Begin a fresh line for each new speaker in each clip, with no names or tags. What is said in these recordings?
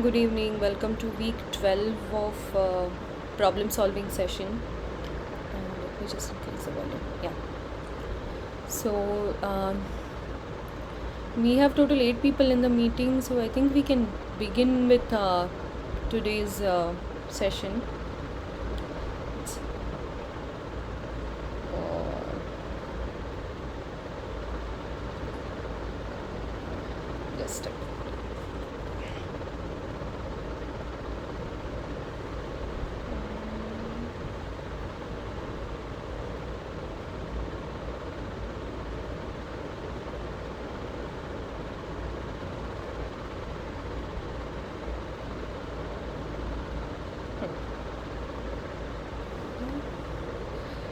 Good evening. Welcome to week 12 of problem solving session. Let me just increase the volume. Yeah. So we have total 8 people in the meeting. So I think we can begin with today's session. Uh, just a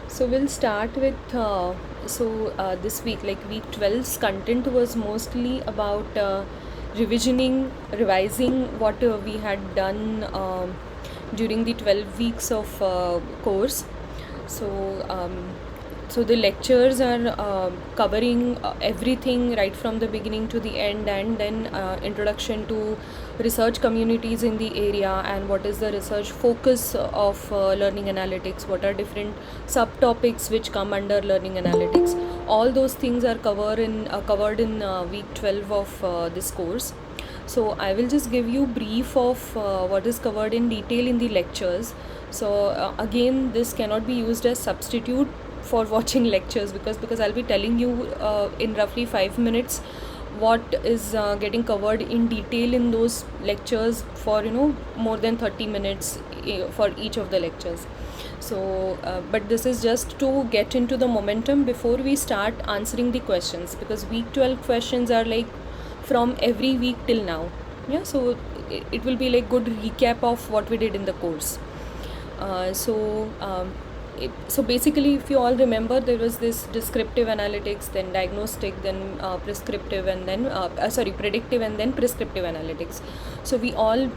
So we'll start with this week, like week 12's content was mostly about revising what we had done during the 12 weeks of course. So so the lectures are covering everything right from the beginning to the end, and then introduction to research communities in the area and what is the research focus of learning analytics, what are different subtopics which come under learning analytics. All those things are covered in week 12 of this course. So I will just give you brief of what is covered in detail in the lectures. So again, this cannot be used as substitute for watching lectures, because I'll be telling you in roughly 5 minutes what is getting covered in detail in those lectures for more than 30 minutes for each of the lectures. So but this is just to get into the momentum before we start answering the questions, because week 12 questions are like from every week till now. Yeah, so it will be like good recap of what we did in the course. So basically, if you all remember, there was this descriptive analytics, then diagnostic, then prescriptive, and then predictive, and then prescriptive analytics. So we all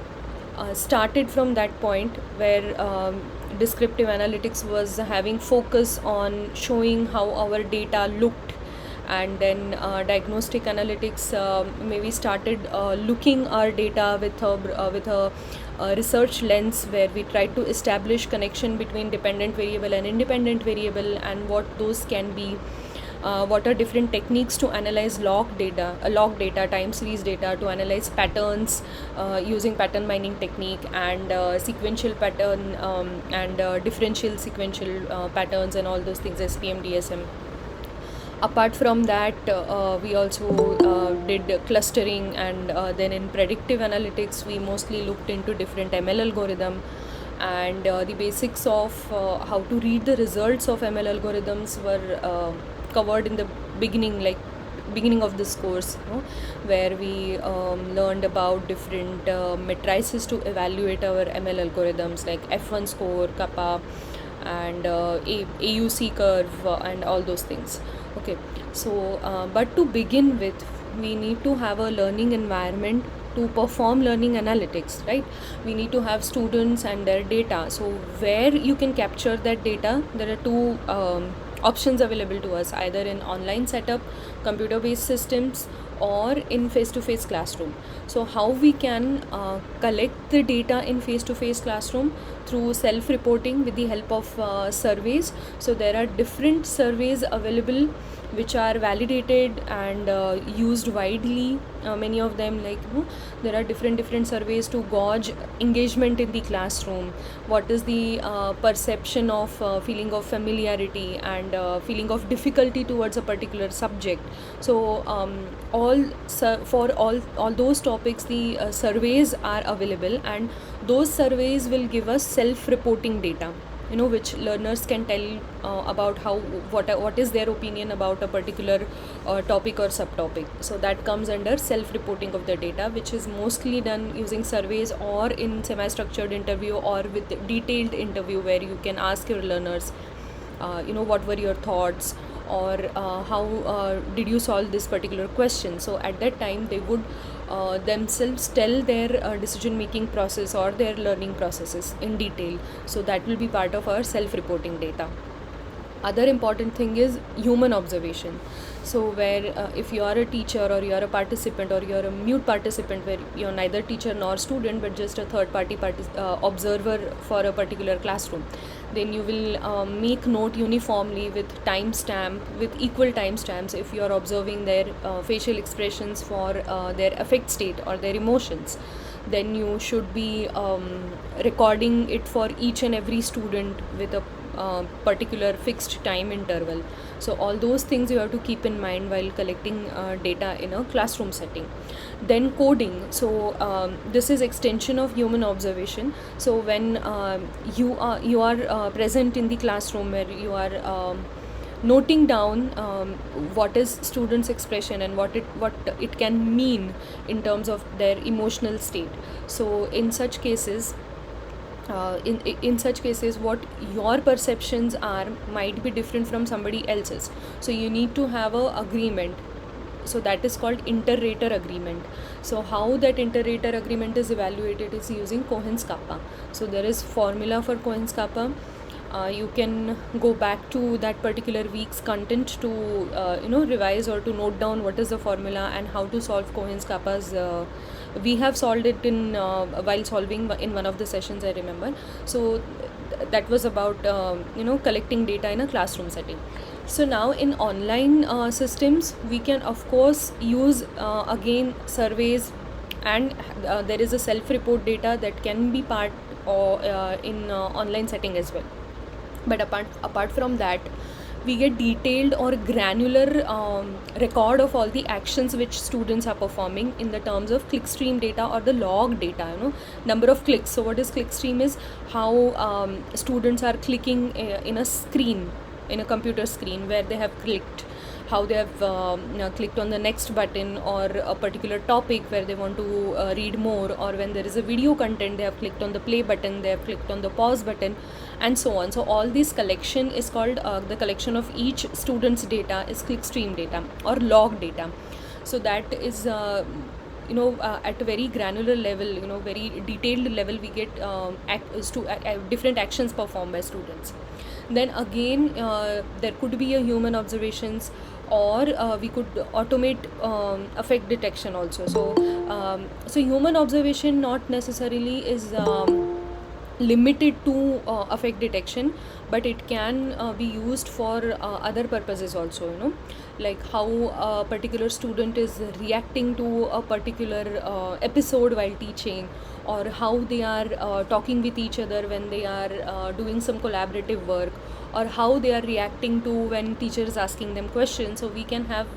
started from that point where descriptive analytics was having focus on showing how our data looked, and then diagnostic analytics maybe started looking our data with a research lens, where we tried to establish connection between dependent variable and independent variable, and what those can be. What are different techniques to analyze log data, time series data, to analyze patterns using pattern mining technique, and sequential pattern and differential sequential patterns, and all those things, SPM, DSM. Apart from that, we also did clustering, and then in predictive analytics we mostly looked into different ML algorithm, and the basics of how to read the results of ML algorithms were covered in the beginning of this course, where we learned about different matrices to evaluate our ML algorithms, like F1 score, kappa, and AUC curve, and all those things. Okay, so but to begin with, we need to have a learning environment to perform learning analytics, right? We need to have students and their data. So where you can capture that data, there are two options available to us, either in online setup, computer based systems, or in face to face classroom. So how we can collect the data in face to face classroom? Through self reporting with the help of surveys. So there are different surveys available which are validated and used widely. Many of them, like there are different surveys to gauge engagement in the classroom. What is the perception of feeling of familiarity and feeling of difficulty towards a particular subject. So for all those topics, the surveys are available, and those surveys will give us self reporting data, which learners can tell about what is their opinion about a particular topic or subtopic. So that comes under self reporting of the data, which is mostly done using surveys, or in semi structured interview, or with detailed interview, where you can ask your learners what were your thoughts, or how did you solve this particular question. So at that time they would themselves tell their decision making process or their learning processes in detail. So that will be part of our self reporting data. Other important thing is human observation. So where if you are a teacher or you are a participant or you are a mute participant where you're neither teacher nor student but just a third party observer for a particular classroom, then you will make note uniformly with timestamp, with equal timestamps if you are observing their facial expressions for their affect state or their emotions. Then you should be recording it for each and every student with a particular fixed time interval. So all those things you have to keep in mind while collecting data in a classroom setting. Then coding. So this is extension of human observation. So when you are present in the classroom where you are noting down what is students expression and what it can mean in terms of their emotional state. So in such cases in such cases what your perceptions are might be different from somebody else's, so you need to have a agreement. So that is called inter-rater agreement. So how that inter-rater agreement is evaluated is using Cohen's kappa. So there is formula for Cohen's kappa. You can go back to that particular week's content to revise or to note down what is the formula and how to solve Cohen's kappas. We have solved it in while solving in one of the sessions, I remember. So that was about collecting data in a classroom setting. So now in online systems we can of course use again surveys, and there is a self-report data that can be part or in online setting as well. But apart from that, we get detailed or granular record of all the actions which students are performing in the terms of clickstream data or the log data, number of clicks. So what is clickstream is how students are clicking in a screen, in a computer screen where they have clicked, how they have clicked on the next button, or a particular topic where they want to read more, or when there is a video content they have clicked on the play button, they have clicked on the pause button, and so on. So all this collection is called the collection of each student's data is clickstream data or log data. So that is at a very granular level, very detailed level, we get different actions performed by students. Then again there could be a human observations, or we could automate affect detection also. So human observation not necessarily is limited to affect detection, but it can be used for other purposes also, like how a particular student is reacting to a particular episode while teaching, or how they are talking with each other when they are doing some collaborative work, or how they are reacting to when teacher is asking them questions. So we can have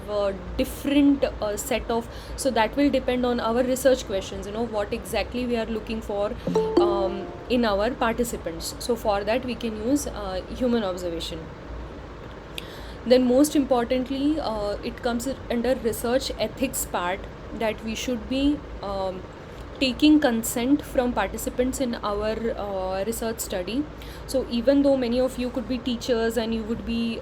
different set of, so that will depend on our research questions, what exactly we are looking for in our participants. So for that we can use human observation. Then most importantly it comes under research ethics part, that we should be taking consent from participants in our research study. So even though many of you could be teachers and you would be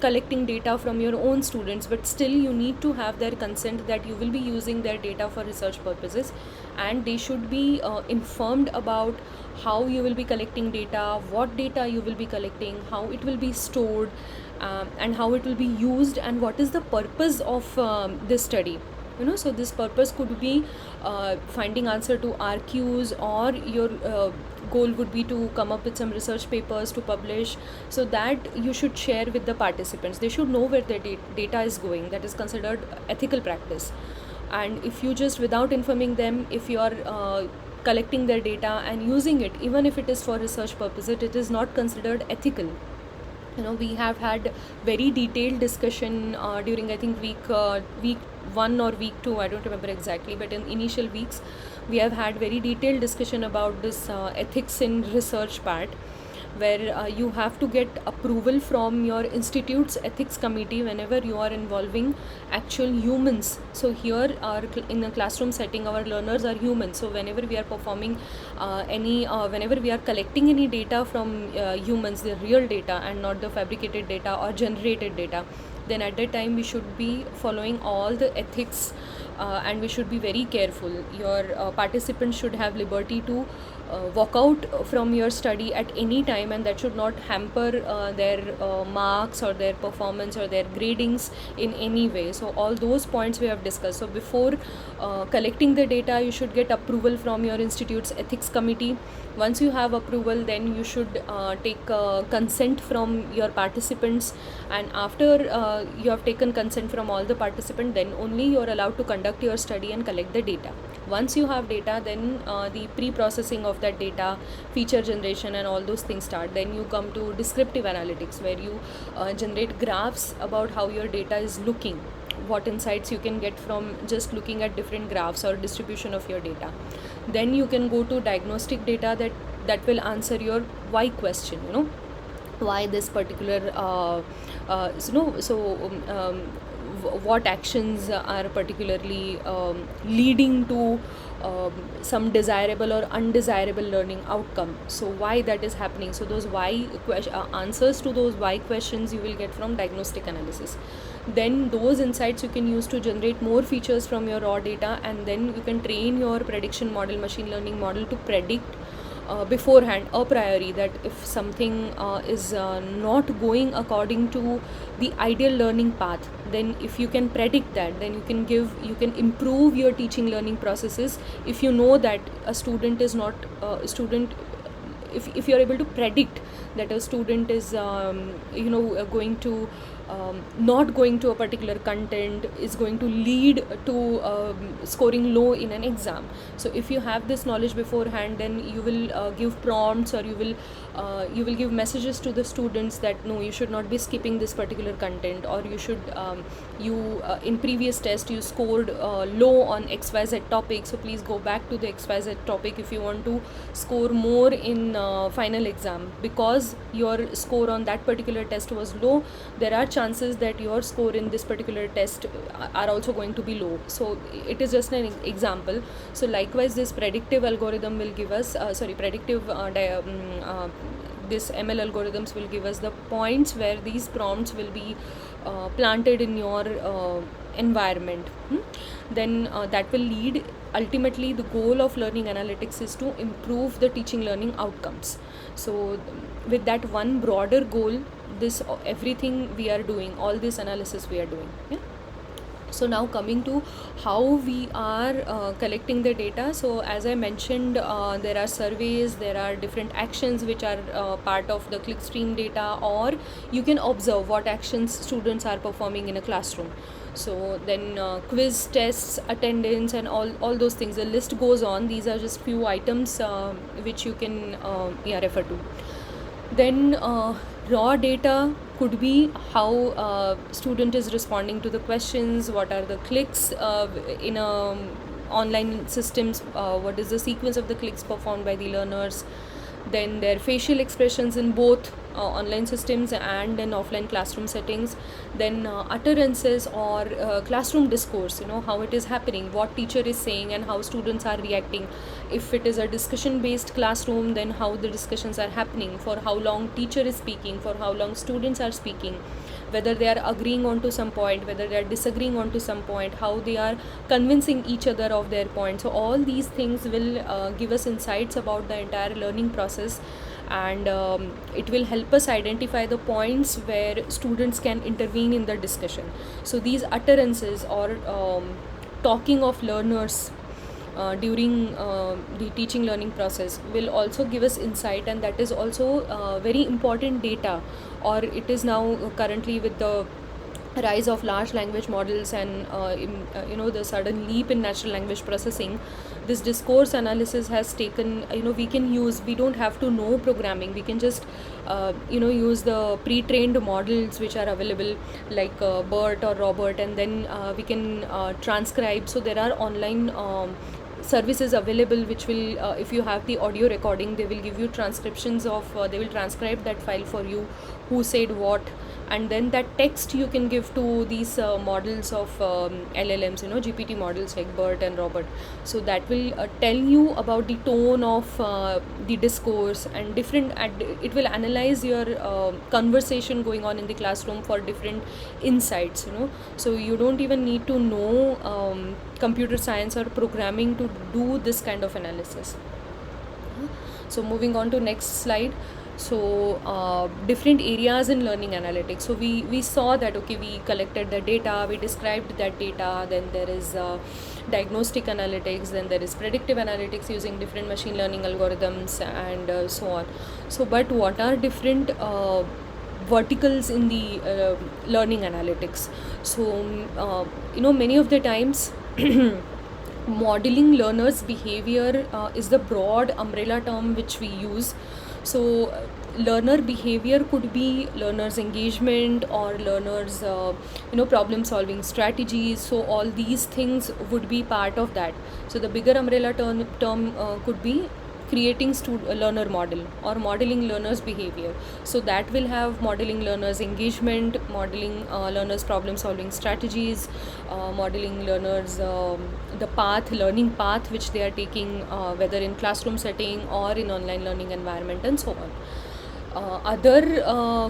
collecting data from your own students, but still you need to have their consent that you will be using their data for research purposes, and they should be informed about how you will be collecting data, what data you will be collecting, how it will be stored, and how it will be used, and what is the purpose of this study. So this purpose could be finding answer to RQs, or your goal would be to come up with some research papers to publish. So that you should share with the participants. They should know where their data is going. That is considered ethical practice. And if you just without informing them, if you are collecting their data and using it, even if it is for research purposes, it is not considered ethical. We have had very detailed discussion during I think week 1 or week 2, I don't remember exactly, but in initial weeks we have had very detailed discussion about this ethics in research part, where you have to get approval from your institute's ethics committee whenever you are involving actual humans. So here in a classroom setting our learners are humans, so whenever we are performing whenever we are collecting any data from humans, the real data and not the fabricated data or generated data, then at that time we should be following all the ethics and we should be very careful. Your participants should have liberty to walk out from your study at any time, and that should not hamper their marks or their performance or their gradings in any way. So all those points we have discussed. So before collecting the data, you should get approval from your institute's ethics committee. Once you have approval, then you should take consent from your participants, and after you have taken consent from all the participants, then only you are allowed to conduct your study and collect the data. Once you have data, then the pre-processing of that data, feature generation and all those things start. Then you come to descriptive analytics, where you generate graphs about how your data is looking, what insights you can get from just looking at different graphs or distribution of your data. Then you can go to diagnostic data that will answer your why question, why this particular what actions are particularly leading to some desirable or undesirable learning outcome, so why that is happening. So those why answers to those why questions you will get from diagnostic analysis. Then those insights you can use to generate more features from your raw data, and then you can train your prediction model, machine learning model, to predict beforehand, a priori, that if something is not going according to the ideal learning path, then if you can predict that, then you can improve your teaching learning processes. If you know that a student is not if you are able to predict that a student is going to not going to a particular content, is going to lead to scoring low in an exam. So if you have this knowledge beforehand, then you will give prompts, or you will give messages to the students that no, you should not be skipping this particular content, or you should in previous test you scored low on XYZ topic, so please go back to the XYZ topic if you want to score more in final exam. Because your score on that particular test was low, there are chances that your score in this particular test are also going to be low. So it is just an example. So likewise, this predictive algorithm will give us this ML algorithms will give us the points where these prompts will be planted in your environment. Then that will lead, ultimately the goal of learning analytics is to improve the teaching learning outcomes. So with that one broader goal, this everything we are doing, all this analysis we are doing. So now coming to how we are collecting the data. So as I mentioned, there are surveys, there are different actions which are part of the clickstream data, or you can observe what actions students are performing in a classroom. So then quiz, tests, attendance, and all those things, the list goes on. These are just few items which you can refer to. Then raw data could be how student is responding to the questions, what are the clicks in online systems, what is the sequence of the clicks performed by the learners, then their facial expressions in both online systems and in offline classroom settings, then utterances or classroom discourse, how it is happening, what teacher is saying and how students are reacting. If it is a discussion based classroom, then how the discussions are happening, for how long teacher is speaking, for how long students are speaking, whether they are agreeing on to some point, whether they are disagreeing on to some point, how they are convincing each other of their point. So all these things will give us insights about the entire learning process, and it will help us identify the points where students can intervene in the discussion. So these utterances or talking of learners during the teaching learning process will also give us insight, and that is also very important data. Or it is now currently, with the rise of large language models and the sudden leap in natural language processing, this discourse analysis has taken, we don't have to know programming, we can just use the pre-trained models which are available, like BERT or Robert, and then we can transcribe. So there are online services available which will, if you have the audio recording, they will give you transcriptions of, they will transcribe that file for you, who said what, and then that text you can give to these models of LLMs, GPT models like BERT and Robert. So that will tell you about the tone of the discourse and it will analyze your conversation going on in the classroom for different insights. So you don't even need to know computer science or programming to do this kind of analysis. So moving on to next slide. So different areas in learning analytics. So we saw that, okay, we collected the data, we described that data, then there is diagnostic analytics, then there is predictive analytics using different machine learning algorithms, and so on. So but what are different verticals in the learning analytics? So many of the times modeling learners' behavior is the broad umbrella term which we use. So learner behavior could be learners' engagement or learners problem solving strategies. So all these things would be part of that. So the bigger umbrella term could be creating a learner model or modeling learners' behavior. So that will have modeling learners' engagement, modeling learners' problem solving strategies, modeling learners the learning path which they are taking, whether in classroom setting or in online learning environment, and so on. Other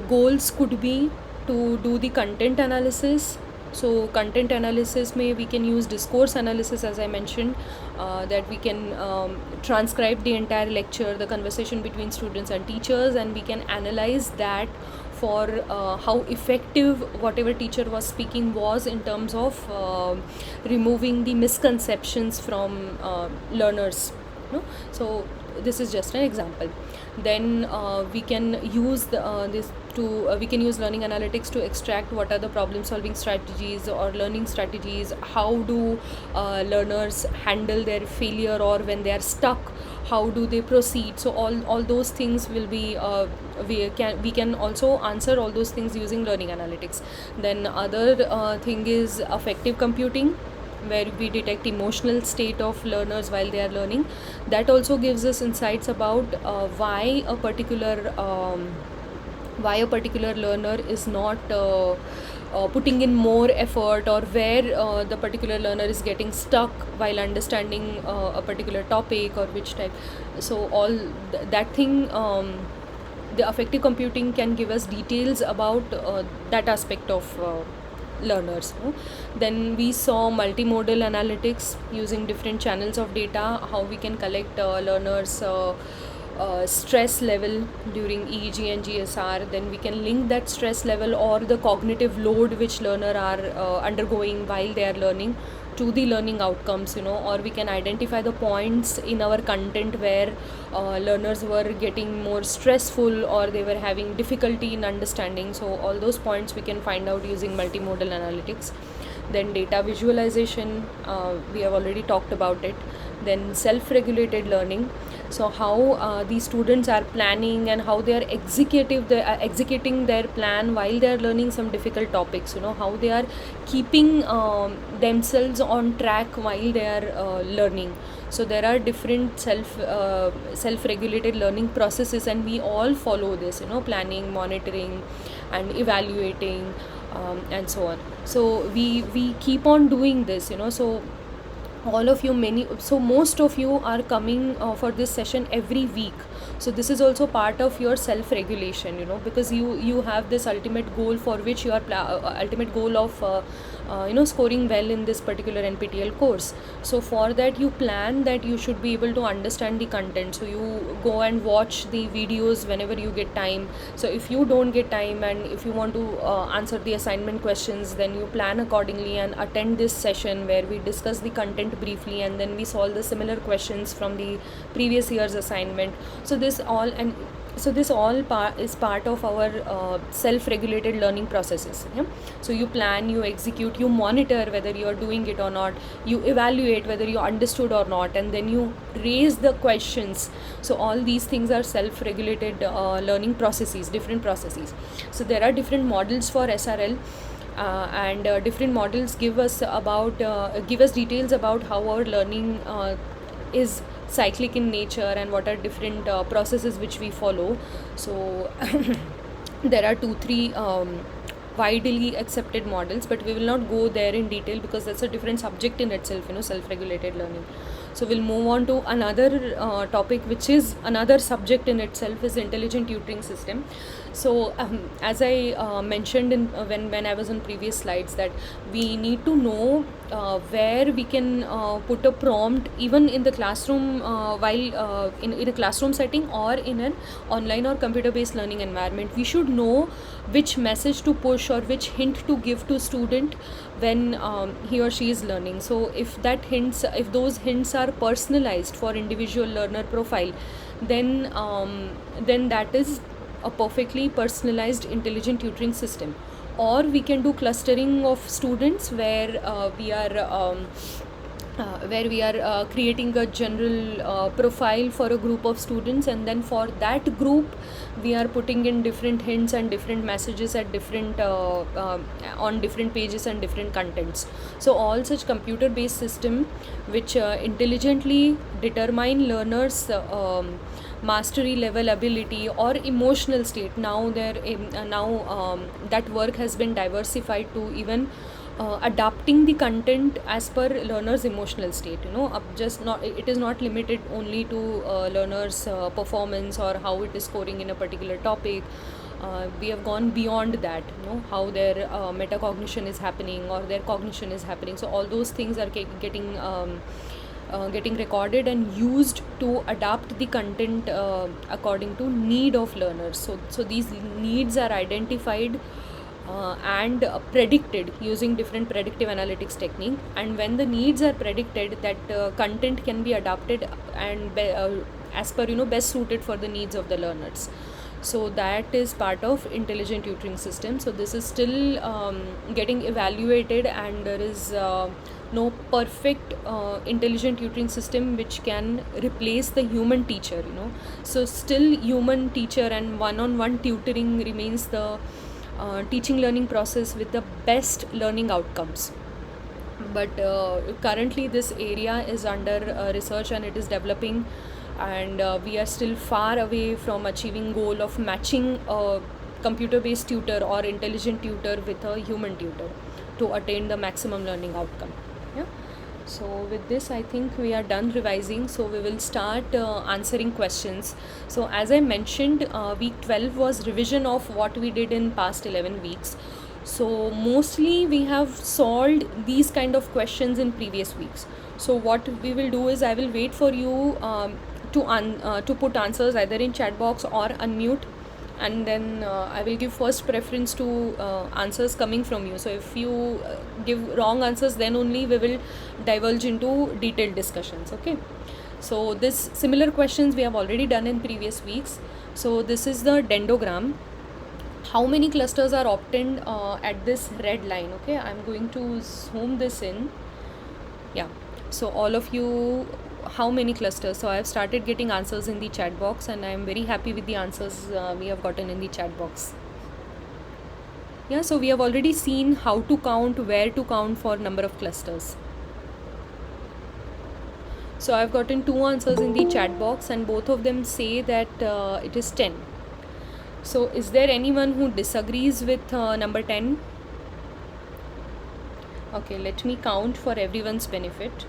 goals could be to do the content analysis. So content analysis we can use discourse analysis, as I mentioned, that we can transcribe the entire lecture, the conversation between students and teachers, and we can analyze that for how effective whatever teacher was speaking was in terms of removing the misconceptions from learners. So this is just an example. Then we can use we can use learning analytics to extract what are the problem solving strategies or learning strategies. How do learners handle their failure, or when they are stuck, how do they proceed? So all those things will be we can also answer all those things using learning analytics. Then other thing is affective computing, where we detect emotional state of learners while they are learning. That also gives us insights about why a particular learner is not putting in more effort, or where the particular learner is getting stuck while understanding a particular topic, or which type. So all that thing, the affective computing can give us details about that aspect of learners. Then we saw multimodal analytics using different channels of data, how we can collect learners stress level during EEG and GSR. Then we can link that stress level or the cognitive load which learner are undergoing while they are learning to the learning outcomes, or we can identify the points in our content where learners were getting more stressful or they were having difficulty in understanding. So all those points we can find out using multimodal analytics. Then data visualization, we have already talked about it. Then self-regulated learning, so how these students are planning and how they are executing their plan while they are learning some difficult topics, how they are keeping themselves on track while they are learning. So there are different self-regulated learning processes, and we all follow this, planning, monitoring and evaluating, and so on. So we keep on doing this, so all of you, most of you are coming for this session every week. So this is also part of your self regulation, because you have this ultimate goal for which you are ultimate goal of scoring well in this particular NPTEL course. So for that you plan that you should be able to understand the content, so you go and watch the videos whenever you get time. So if you don't get time and if you want to answer the assignment questions, then you plan accordingly and attend this session where we discuss the content briefly and then we solve the similar questions from the previous year's assignment. So this all is part of our self-regulated learning processes. So you plan, you execute, you monitor whether you are doing it or not, you evaluate whether you understood or not, and then you raise the questions. So all these things are self-regulated learning processes, different processes. So there are different models for SRL. And different models give us details about how our learning is cyclic in nature and what are different processes which we follow. So there are 2 3 widely accepted models, but we will not go there in detail because that's a different subject in itself, self-regulated learning. So we'll move on to another topic, which is another subject in itself, is intelligent tutoring system. So as I mentioned in when I was on previous slides, that we need to know where we can put a prompt even in the classroom, while in a classroom setting or in an online or computer based learning environment. We should know which message to push or which hint to give to student when he or she is learning. So if those hints are personalized for individual learner profile, then that is a perfectly personalized intelligent tutoring system. Or we can do clustering of students where we are creating a general profile for a group of students, and then for that group we are putting in different hints and different messages at different on different pages and different contents. So all such computer based system which intelligently determine learners mastery level, ability or emotional state. Now that work has been diversified to even adapting the content as per learners emotional state. It is not limited only to learners performance or how it is scoring in a particular topic. We have gone beyond that, how their metacognition is happening or their cognition is happening. So all those things are getting recorded and used to adapt the content according to need of learners. So these needs are identified and predicted using different predictive analytics technique. And when the needs are predicted, that content can be adapted and as per best suited for the needs of the learners. So that is part of intelligent tutoring system. So this is still getting evaluated, and there is no perfect intelligent tutoring system which can replace the human teacher. So still human teacher and one-on-one tutoring remains the teaching learning process with the best learning outcomes. But currently this area is under research and it is developing, and we are still far away from achieving goal of matching a computer based tutor or intelligent tutor with a human tutor to attain the maximum learning outcome. Yeah. So with this, I think we are done revising. So we will start answering questions. So as I mentioned, week 12 was revision of what we did in past 11 weeks. So mostly we have solved these kind of questions in previous weeks. So what we will do is I will wait for you to put answers either in chat box or unmute, and then I will give first preference to answers coming from you. So if you give wrong answers, then only we will divulge into detailed discussions. Okay. So this similar questions we have already done in previous weeks. So this is the dendrogram. How many clusters are obtained at this red line? Okay, I'm going to zoom this in. Yeah. So all of you, how many clusters? So I have started getting answers in the chat box, and I am very happy with the answers we have gotten in the chat box. Yeah, so we have already seen how to count, where to count for number of clusters. So I've gotten 2 answers in the chat box, and both of them say that it is 10. So is there anyone who disagrees with number 10? Okay, let me count for everyone's benefit.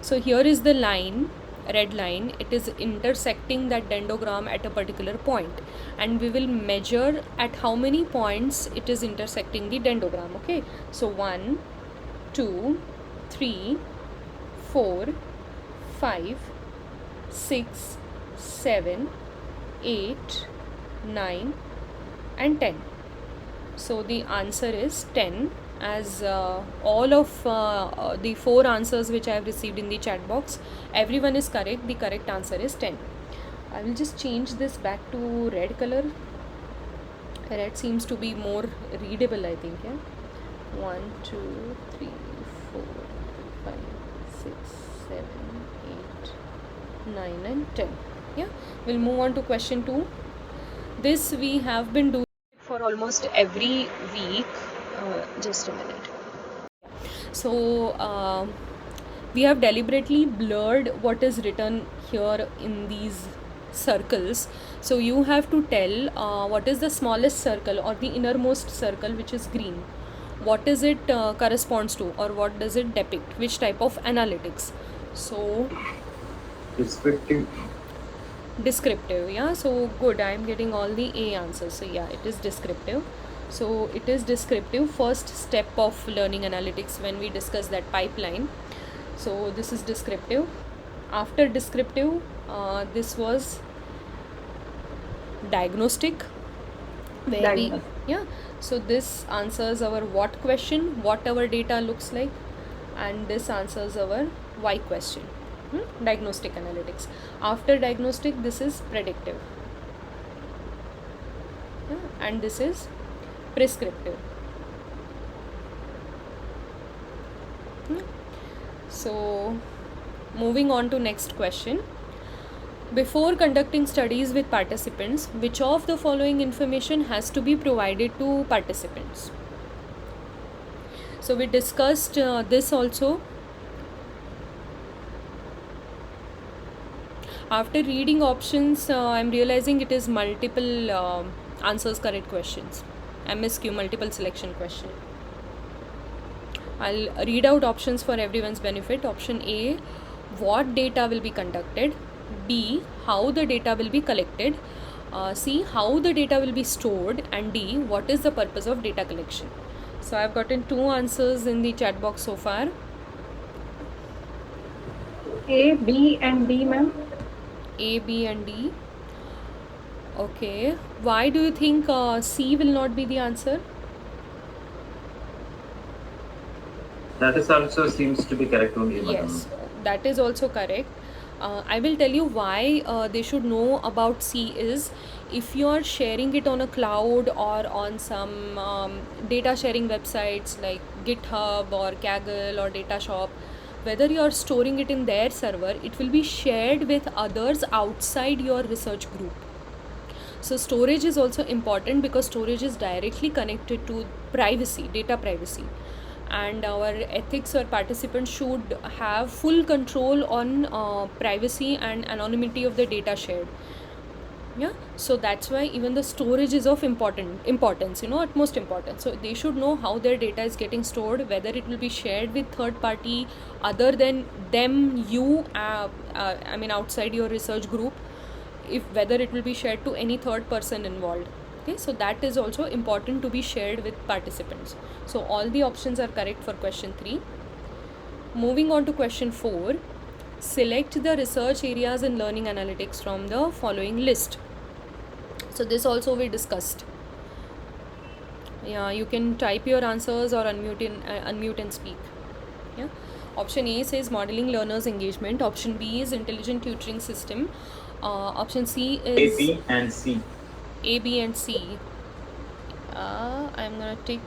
So here is the line, red line. It is intersecting that dendrogram at a particular point, and we will measure at how many points it is intersecting the dendrogram. Okay, so 1 2 3 4 5 6 7 8 9 and 10. So the answer is 10, as all of the 4 answers which I have received in the chat box, everyone is correct. The correct answer is 10. I will just change this back to red color. Red seems to be more readable, I think. Yeah. 1 2 3 4 5 6 7 8 9 and 10. Yeah. We'll move on to question 2. This we have been doing for almost every week. Just a minute. So we have deliberately blurred what is written here in these circles. So you have to tell what is the smallest circle or the innermost circle which is green. What is it corresponds to, or what does it depict? Which type of analytics? So
Descriptive.
descriptive, yeah. So good, I am getting all the A answers. So yeah, it is descriptive. So it is descriptive, first step of learning analytics when we discuss that pipeline. So this is descriptive. After descriptive, this was diagnostic, where we,
Diagnostic.
yeah, so this answers our what question, what our data looks like, and this answers our why question. Diagnostic analytics. After diagnostic, this is predictive. And this is prescriptive. So moving on to next question. Before conducting studies with participants, which of the following information has to be provided to participants? So we discussed this also. After reading options, I'm realizing it is multiple answers correct questions. MSQ, multiple selection question. I'll read out options for everyone's benefit. Option A, what data will be conducted? B, how the data will be collected? C, how the data will be stored? And D, what is the purpose of data collection? So I've gotten 2 answers in the chat box so far.
A, B, and D, ma'am.
A, B, and D. Okay. Why do you think C will not be the answer?
That is also seems to be correct only, madam.
Yes, that is also correct. I will tell you why they should know about C is, if you are sharing it on a cloud or on some data sharing websites like GitHub or Kaggle or Datashop, whether you are storing it in their server, it will be shared with others outside your research group. So storage is also important because storage is directly connected to privacy, data privacy. And our ethics or participants should have full control on privacy and anonymity of the data shared. Yeah, so that's why even the storage is of importance, utmost importance. So they should know how their data is getting stored, whether it will be shared with third party other than them, you, outside your research group, if whether it will be shared to any third person involved. Okay, so that is also important to be shared with participants. So all the options are correct for question 3. Moving on to question 4. Select the research areas in learning analytics from the following list. So this also we discussed. Yeah, you can type your answers or unmute and speak. Yeah. Option A says modeling learners engagement. Option B is intelligent tutoring system. Option C is
A, B, and C.
A, B, and C. I'm gonna take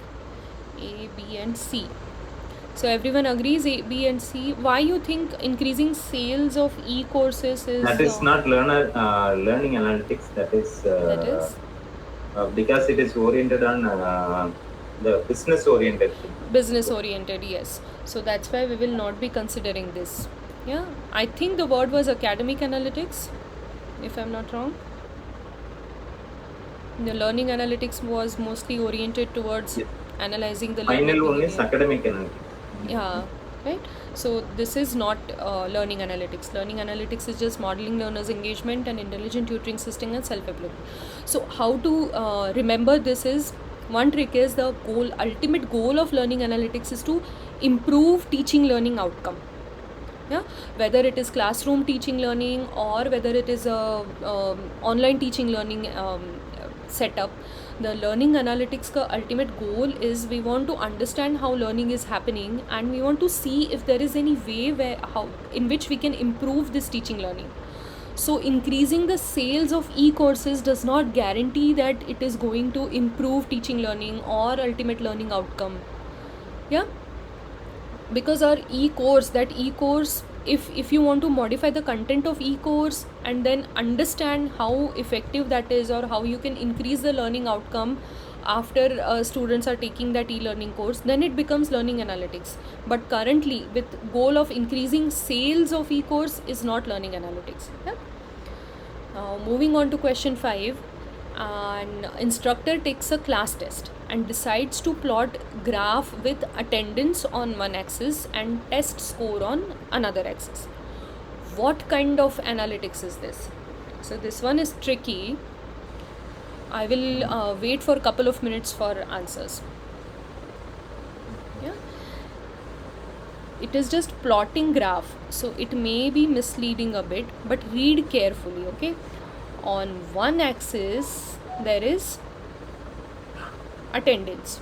A, B, and C. So everyone agrees A, B, and C. Why you think increasing sales of e-courses is?
That is not learning analytics. That is.
That is?
Because it is oriented on the business oriented.
Business oriented, yes. So that's why we will not be considering this. Yeah, I think the word was academic analytics, if I'm not wrong. The learning analytics was mostly oriented towards analyzing the learning
Final one is
behavior.
academic analytics.
Yeah, right. So this is not learning analytics. Learning analytics is just modeling learners' engagement and intelligent tutoring system and self-improvement. So how to remember this is, one trick is the ultimate goal of learning analytics is to improve teaching learning outcome. Yeah, whether it is classroom teaching learning or whether it is a online teaching learning setup, the learning analytics ka ultimate goal is we want to understand how learning is happening and we want to see if there is any way in which we can improve this teaching learning. So increasing the sales of e-courses does not guarantee that it is going to improve teaching learning or ultimate learning outcome. Yeah, because our e-course, if you want to modify the content of e-course and then understand how effective that is or how you can increase the learning outcome after students are taking that e-learning course, then it becomes learning analytics. But currently with goal of increasing sales of e-course is not learning analytics. Yeah? Moving on to question 5, an instructor takes a class test and decides to plot graph with attendance on one axis and test score on another axis. What kind of analytics is this? So this one is tricky. I will wait for a couple of minutes for answers. Yeah, it is just plotting graph, so it may be misleading a bit, but read carefully. Okay, on one axis there is attendance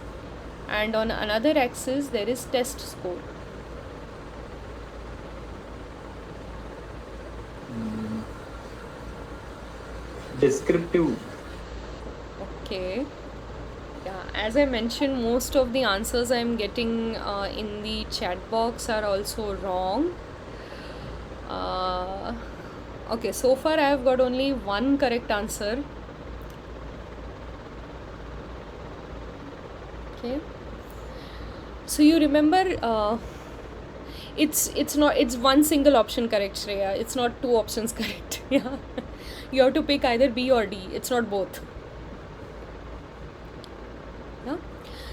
and on another axis there is test score.
Descriptive.
Okay. Yeah, as I mentioned, most of the answers I'm getting in the chat box are also wrong. Okay, so far I have got only one correct answer. Okay. So you remember, it's one single option correct, Shreya. It's not two options correct. Yeah, you have to pick either B or D. It's not both. Yeah.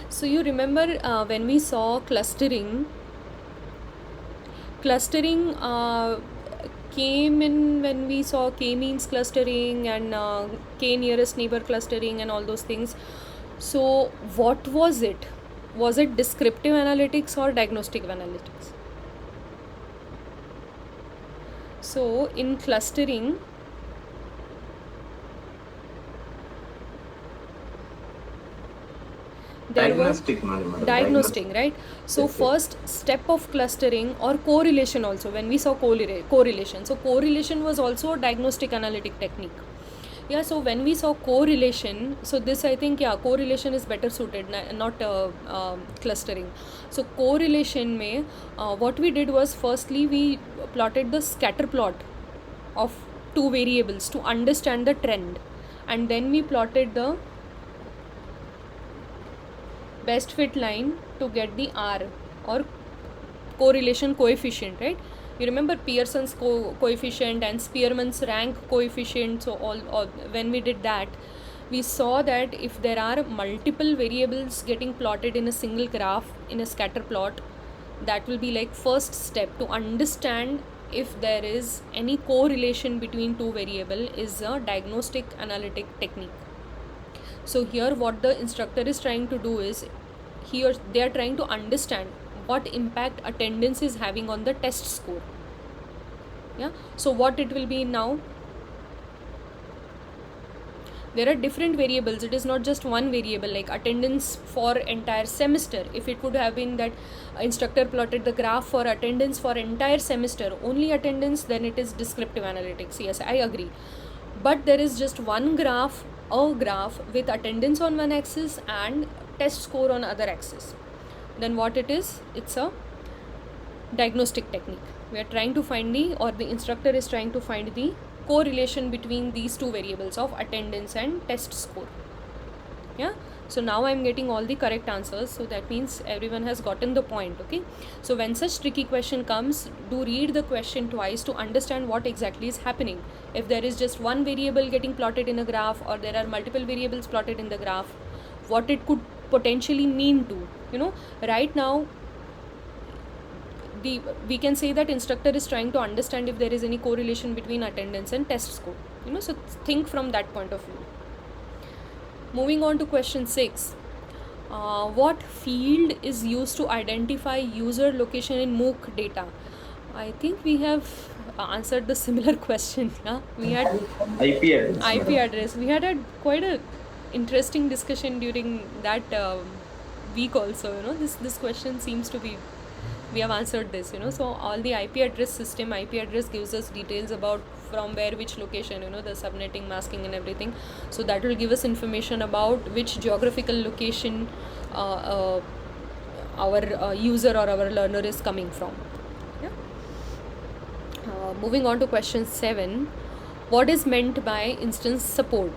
So you remember when we saw clustering came in when we saw k-means clustering and k-nearest neighbor clustering and all those things. So what was it? Was it descriptive analytics or diagnostic analytics? So in clustering, there was
Diagnostic, madam.
diagnostic, right? So
Yes, yes.
first step of clustering or correlation also, when we saw correlation, so correlation was also a diagnostic analytic technique. Yeah, so when we saw correlation, so this I think, yeah, correlation is better suited, not clustering. So correlation mein, what we did was, firstly we plotted the scatter plot of two variables to understand the trend, and then we plotted the best fit line to get the R, or correlation coefficient, right? You remember Pearson's coefficient and Spearman's rank coefficient. So all when we did that, we saw that if there are multiple variables getting plotted in a single graph in a scatter plot, that will be like first step to understand if there is any correlation between two variable is a diagnostic analytic technique. So here what the instructor is trying to do is, here they are trying to understand what impact attendance is having on the test score. Yeah, so what it will be now, there are different variables. It is not just one variable like attendance for entire semester. If it would have been that instructor plotted the graph for attendance for entire semester, only attendance, then it is descriptive analytics. Yes, I agree. But there is just one graph, a graph with attendance on one axis and test score on other axis. Then what it is? It's a diagnostic technique. We are trying to find the instructor is trying to find the correlation between these two variables of attendance and test score. Yeah, so now I'm getting all the correct answers, so that means everyone has gotten the point. Okay, so when such tricky question comes, do read the question twice to understand what exactly is happening. If there is just one variable getting plotted in a graph, or there are multiple variables plotted in the graph, what it could potentially mean to, right now we can say that instructor is trying to understand if there is any correlation between attendance and test score, so think from that point of view. Moving on to question 6, what field is used to identify user location in MOOC data? I think we have answered the similar question. Yeah, we had
IP address.
IP address. We had quite a interesting discussion during that week also. This question seems to be, we have answered this. So all the IP address system, IP address gives us details about from where which location, the subnetting, masking and everything. So that will give us information about which geographical location our user or our learner is coming from. Yeah. Moving on to question 7, what is meant by instance support?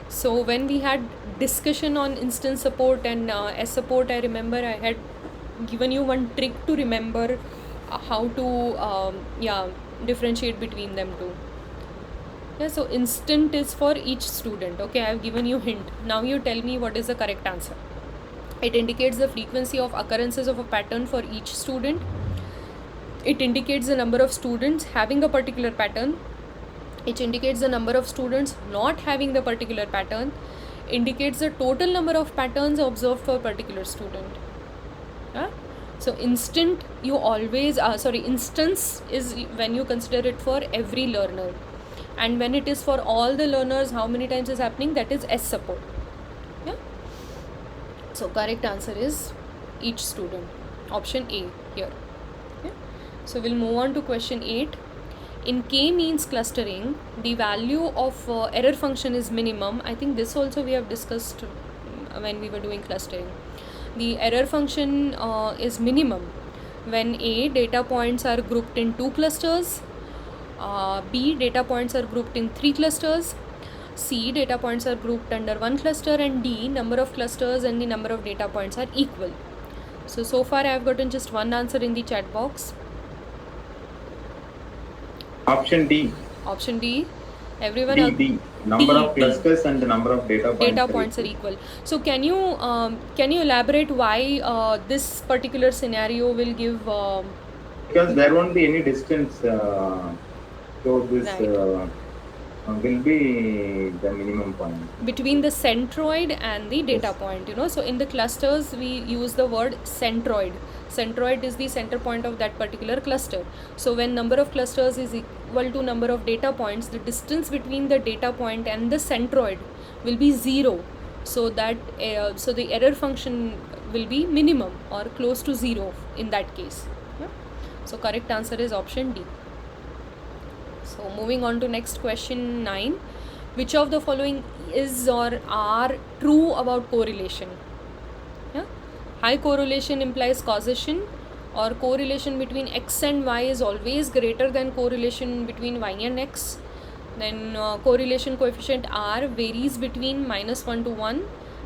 So when we had discussion on instance support and S support, I remember I had given you one trick to remember how to differentiate between them two. Yeah, so instant is for each student. Okay, I have given you hint. Now you tell me what is the correct answer. It indicates the frequency of occurrences of a pattern for each student. It indicates the number of students having a particular pattern. It indicates the number of students not having the particular pattern. Indicates the total number of patterns observed for a particular student. Yeah? So instant you always instance is when you consider it for every learner, and when it is for all the learners, how many times is happening, that is S support. Yeah. So correct answer is each student, option A here. Yeah. So we'll move on to question 8. In k-means clustering, the value of error function is minimum. I think this also we have discussed when we were doing clustering. The error function is minimum when A, data points are grouped in 2 clusters, B, data points are grouped in 3 clusters, C, data points are grouped under 1 cluster, and D, number of clusters and the number of data points are equal. So far I have gotten just one answer in the chat box.
Option D.
Option D. Everyone
D. Number of clusters and the number of data points
are equal. So can you elaborate why this particular scenario will give?
Because there won't be any distance, so this
Right.
Will be the minimum point.
Between the centroid and the data
Yes.
point, so in the clusters we use the word centroid. Centroid is the center point of that particular cluster. So when number of clusters is equal to number of data points, the distance between the data point and the centroid will be 0. So that so the error function will be minimum or close to 0 in that case. Yeah? So correct answer is option D. So moving on to next question 9. Which of the following is or are true about correlation? Yeah? High correlation implies causation, or correlation between x and y is always greater than correlation between y and x. Then correlation coefficient R varies between -1 to 1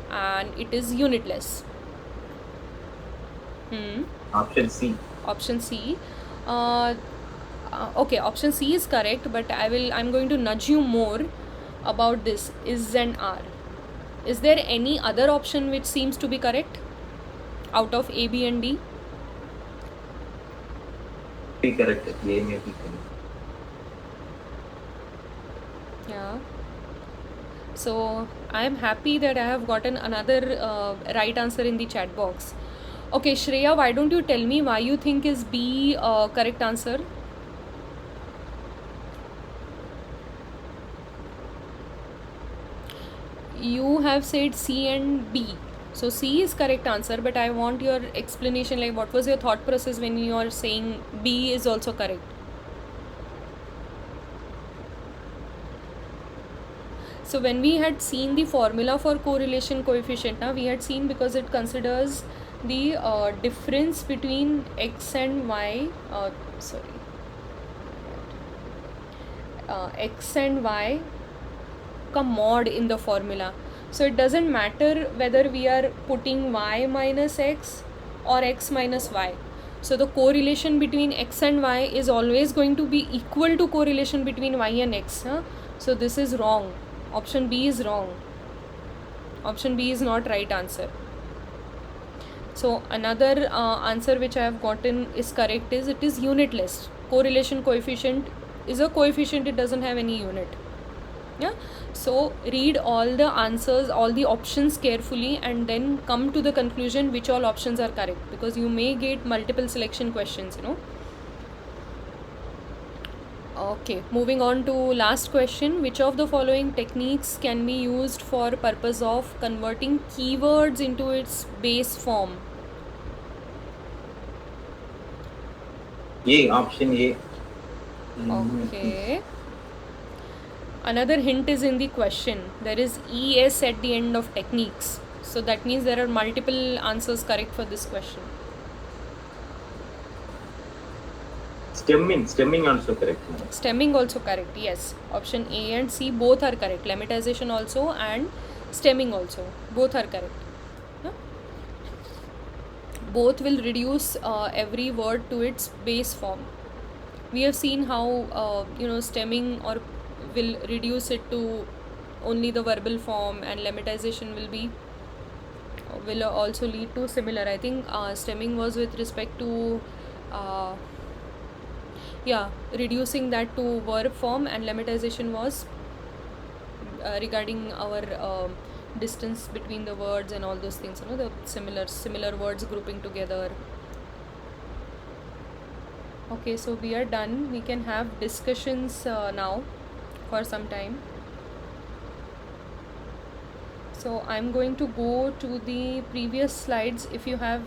and it is unitless.
Option C.
Option C. Okay, option C is correct, but I'm going to nudge you more about this is and are. Is there any other option which seems to be correct out of A, B and D?
Be correct. A may be correct.
Yeah. So I am happy that I have gotten another right answer in the chat box. Okay, Shreya, why don't you tell me why you think is B correct answer? You have said C and B. So C is correct answer, but I want your explanation, like what was your thought process when you are saying B is also correct? So when we had seen the formula for correlation coefficient, we had seen because it considers the difference between x and y, x and y ka mod in the formula. So it doesn't matter whether we are putting y minus x or x minus y. So the correlation between x and y is always going to be equal to correlation between y and x. So this is wrong. Option B is wrong. Option B is not right answer. So another answer which I have gotten is correct is it is unitless. Correlation coefficient is a coefficient, it doesn't have any unit. Yeah. So read all the answers, all the options carefully and then come to the conclusion which all options are correct, because you may get multiple selection questions, Okay, moving on to last question. Which of the following techniques can be used for purpose of converting keywords into its base form?
A. Option A.
Okay. Another hint is in the question. There is ES at the end of techniques. So that means there are multiple answers correct for this question.
Stemming also correct.
Stemming also correct, yes. Option A and C both are correct. Lemmatization also and stemming also. Both are correct. Yeah? Both will reduce every word to its base form. We have seen how, stemming or will reduce it to only the verbal form, and lemmatization will also lead to similar. I think stemming was with respect to uh, reducing that to verb form, and lemmatization was regarding our distance between the words and all those things, the similar words grouping together. Okay, so we are done. We can have discussions now for some time. So I'm going to go to the previous slides. If you have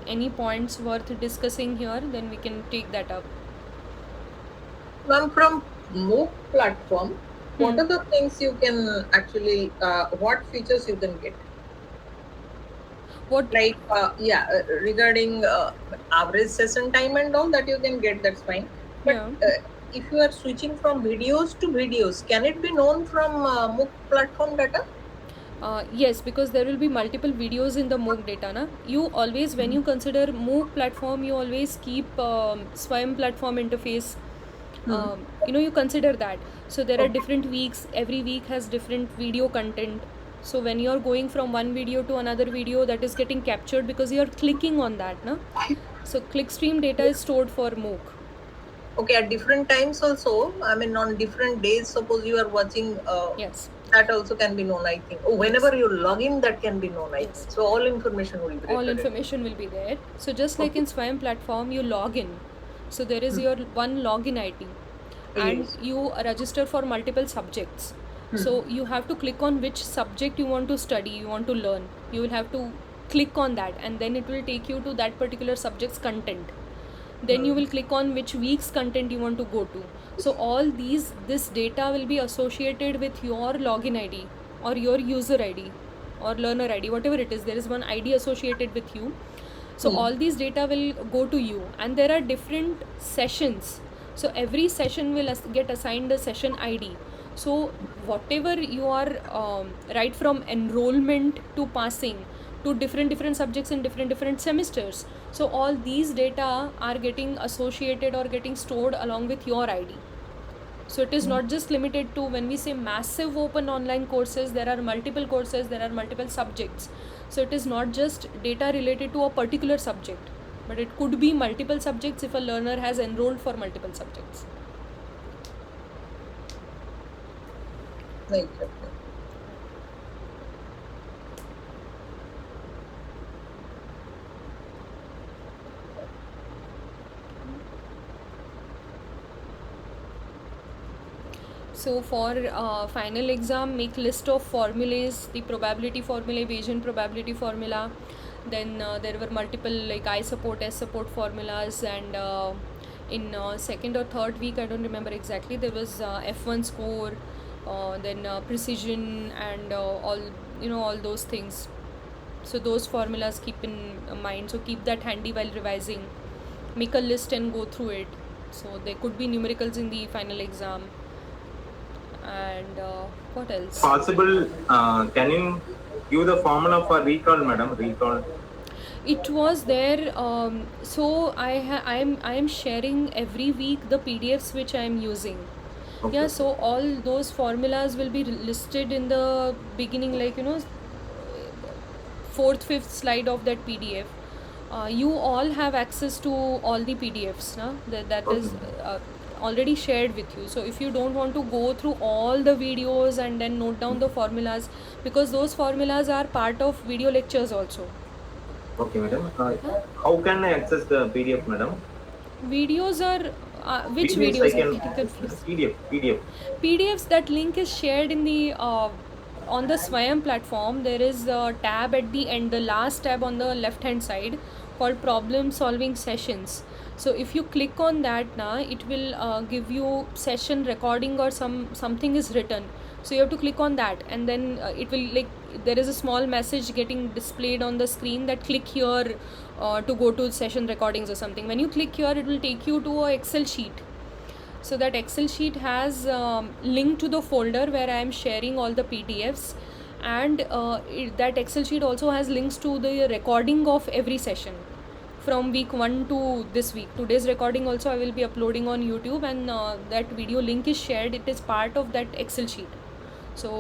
any points worth discussing here, then we can take that up.
Ma'am, from MOOC platform, what are the things you can actually, what features you can get?
What
Like, regarding average session time and all that you can get, that's fine. But
Yeah.
if you are switching from videos to videos, can it be known from MOOC platform data?
Yes, because there will be multiple videos in the MOOC data. Na? You always, when you consider MOOC platform, you always keep Swayam platform interface. You consider that. So there are
Okay.
different weeks. Every week has different video content. So when you're going from one video to another video, that is getting captured because you're clicking on that. Na? So clickstream data is stored for MOOC.
Okay, at different times also, I mean on different days, suppose you are watching,
Yes.
that also can be known, I think. Oh, whenever you log in, that can be known, I
Yes.
think. So all information will be
All
recorded.
information will be there. So just like in Swayam platform, you log in. So there is your one login ID, and
Yes.
you register for multiple subjects. So you have to click on which subject you want to study, you want to learn. You will have to click on that, and then it will take you to that particular subject's content. Then you will click on which week's content you want to go to. So all this data will be associated with your login ID or your user ID or learner ID, whatever it is. There is one ID associated with you. So all these data will go to you, and there are different sessions. So every session will get assigned a session ID. So whatever you are, right from enrollment to passing, to different subjects in different semesters. So all these data are getting associated or getting stored along with your ID. So it is not just limited to, when we say massive open online courses, there are multiple courses, there are multiple subjects. So it is not just data related to a particular subject, but it could be multiple subjects if a learner has enrolled for multiple subjects.
Right.
So for final exam, make list of formulas, the probability formula, Bayesian probability formula. Then there were multiple like I support, S support formulas, and in second or third week, I don't remember exactly, there was F1 score, then precision, and all those things. So those formulas keep in mind. So keep that handy while revising. Make a list and go through it. So there could be numericals in the final exam. And what else?
Possible, can you give the formula for recall, madam? Recall.
It was there. So I am sharing every week the PDFs which I am using.
Okay.
Yeah. So all those formulas will be listed in the beginning, like fourth, fifth slide of that PDF. You all have access to all the PDFs. Na? That is already shared with you. So if you don't want to go through all the videos and then note down the formulas, because those formulas are part of video lectures also.
Okay, madam. How can I access the PDF, madam?
Videos are which
Videos
videos?
I can
I'm getting confused.
PDF.
PDFs, that link is shared in the on the Swayam platform. There is a tab at the end, the last tab on the left hand side, called problem solving sessions. So if you click on that, it will give you session recording or something is written. So you have to click on that, and then it will, like, there is a small message getting displayed on the screen that click here to go to session recordings or something. When you click here, it will take you to a Excel sheet. So that Excel sheet has link to the folder where I am sharing all the PDFs, and that Excel sheet also has links to the recording of every session from week 1 to this week. Today's recording also I will be uploading on YouTube, and that video link is shared. It is part of that Excel sheet. So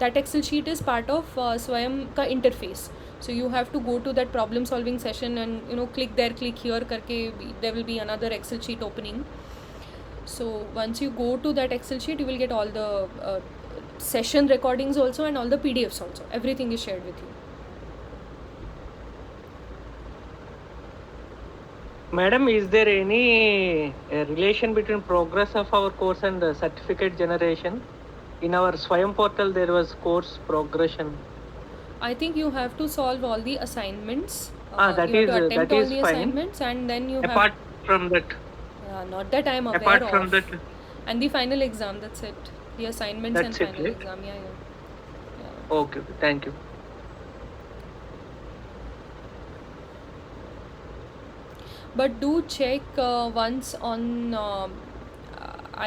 that Excel sheet is part of Swayam ka interface. So you have to go to that problem solving session and click there, click here karke there will be another Excel sheet opening. So once you go to that Excel sheet, you will get all the session recordings also, and all the PDFs also. Everything is shared with you.
Madam, is there any relation between progress of our course and certificate generation? In our Swayam portal, there was course progression.
I think you have to solve all the assignments.
That
you have to
is-
attempt
that
all
is
the
fine.
assignments, and then you
Apart
have.
from that,
Not that I am aware
apart
of.
from that,
And the final exam. That's it. The assignments
That's
and
it,
final
right?
exam. Yeah.
okay, thank you.
But do check once on.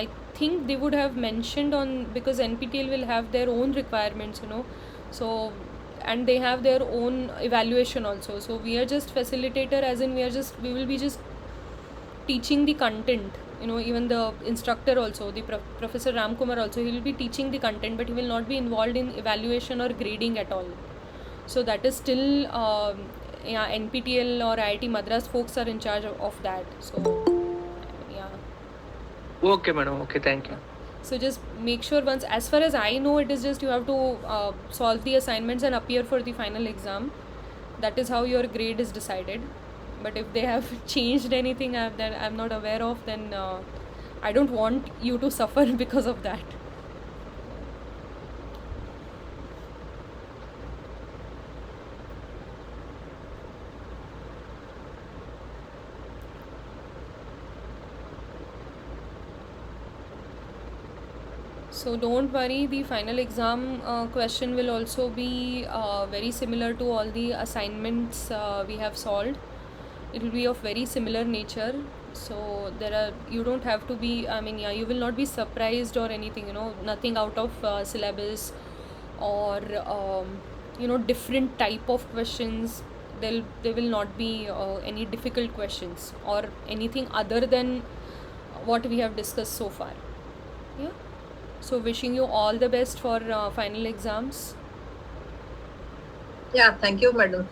I think they would have mentioned on, because NPTEL will have their own requirements, so, and they have their own evaluation also. So we are just facilitator, as in we will be just teaching the content. Even the instructor also, the Professor Ramkumar also, he will be teaching the content, but he will not be involved in evaluation or grading at all. So that is still NPTEL or IIT Madras folks are in charge of that. So yeah.
Okay, madam. Okay, thank you.
So just make sure once, as far as I know, it is just you have to solve the assignments and appear for the final exam. That is how your grade is decided. But if they have changed anything that I'm not aware of, then I don't want you to suffer because of that. So don't worry, the final exam question will also be very similar to all the assignments we have solved. It will be of very similar nature. So you don't have to be, you will not be surprised or anything, nothing out of syllabus or, different type of questions. There will not be any difficult questions or anything other than what we have discussed so far. Yeah. So wishing you all the best for final exams.
Yeah, thank you, madam.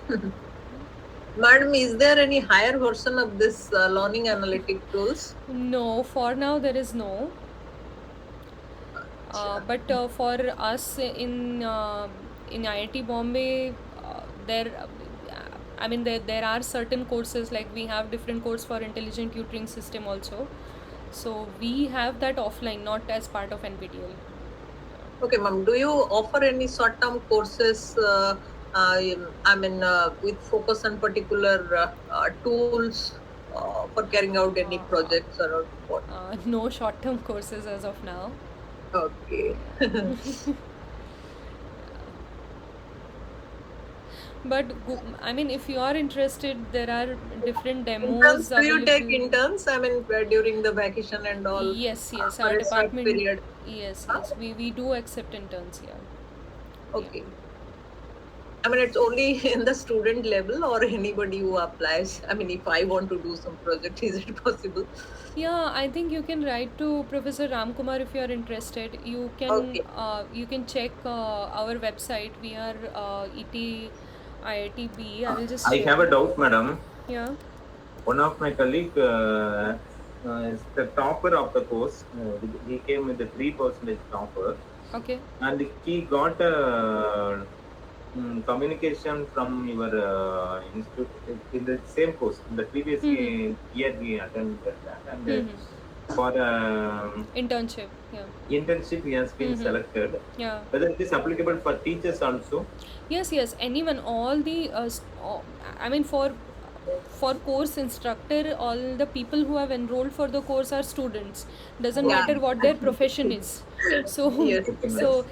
Madam, is there any higher version of this learning analytic tools?
No, for now there is no. But for us in IIT Bombay, there are certain courses, like we have different course for intelligent tutoring system also. So we have that offline, not as part of NPTEL.
Okay, ma'am. Do you offer any short-term courses? With focus on particular tools for carrying out any projects or what?
No short-term courses as of now.
Okay.
But if you are interested, there are different demos.
Interns, do you take
available.
interns? During the vacation and all.
Yes,
for
our
a short
department.
period.
Yes,
Huh?
we do accept interns here.
Okay. It's only in the student level or anybody who applies. If I want to do some project, is it possible?
Yeah, I think you can write to Professor Ramkumar if you are interested. You can
Okay.
check our website. We are IITB. I will just
I
share.
have a doubt, madam.
Yeah.
One of my colleague is the topper of the course. He came with the 3% topper,
Okay.
and he got communication from your institute in the same course. In the previous year we attended that, and for
Internship. Yeah.
internship he has been selected.
Yeah.
Whether it is applicable for teachers also?
Yes. Anyone, all the for course instructor, all the people who have enrolled for the course are students. Doesn't
Yeah.
matter what their profession is. So
Yes.
so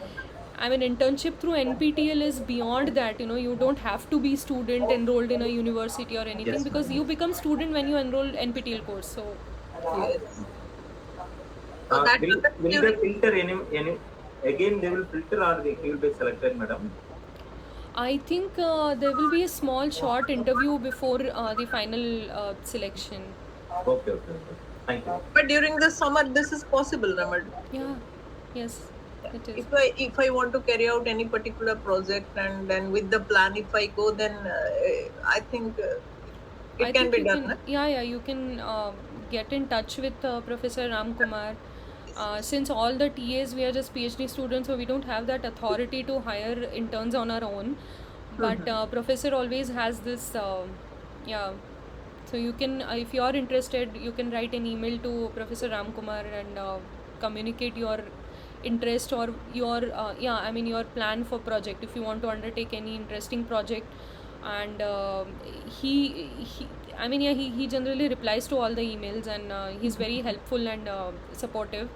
internship through NPTEL is beyond that. You don't have to be student enrolled in a university or anything,
Yes,
because
ma'am.
you become student when you enroll NPTEL course. So
Yes. So that
Will they
effective-
filter any again they will filter, or he will be selected, madam?
I think there will be a small short interview before the final selection.
Okay. Thank you.
But during the summer, this is possible, Raman.
Yeah, yes, it is.
If I want to carry out any particular project and then with the plan, if I go, then I think
I
it can
think
be
you
done.
can,
na?
yeah, you can get in touch with Professor Ram Kumar. Since all the TAs we are just PhD students, so we don't have that authority to hire interns on our own. But Professor always has this, yeah. So you can, if you are interested, you can write an email to Professor Ram Kumar and communicate your interest or your, your plan for project. If you want to undertake any interesting project, and he generally replies to all the emails, and he's very helpful and supportive.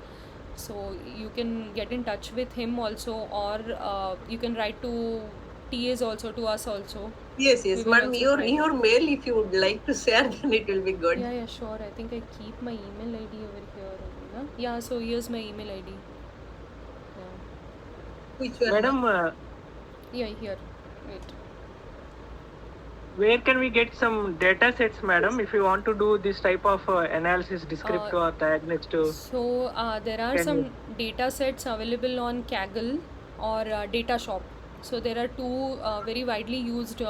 So you can get in touch with him also, or you can write to TAs also, to us also.
Yes,
We will
madam,
also
your
try.
mail, if you would like to share, then it will be good.
Yeah, sure. I think I keep my email ID over here only, na? Yeah, so here's my email ID. Yeah,
Which one?
Madam,
yeah, here. Wait.
where can we get some data sets, madam, if you want to do this type of analysis, descriptive or diagnostic?
So there are
Can
some
you-
data sets available on Kaggle or Datashop. So there are two very widely used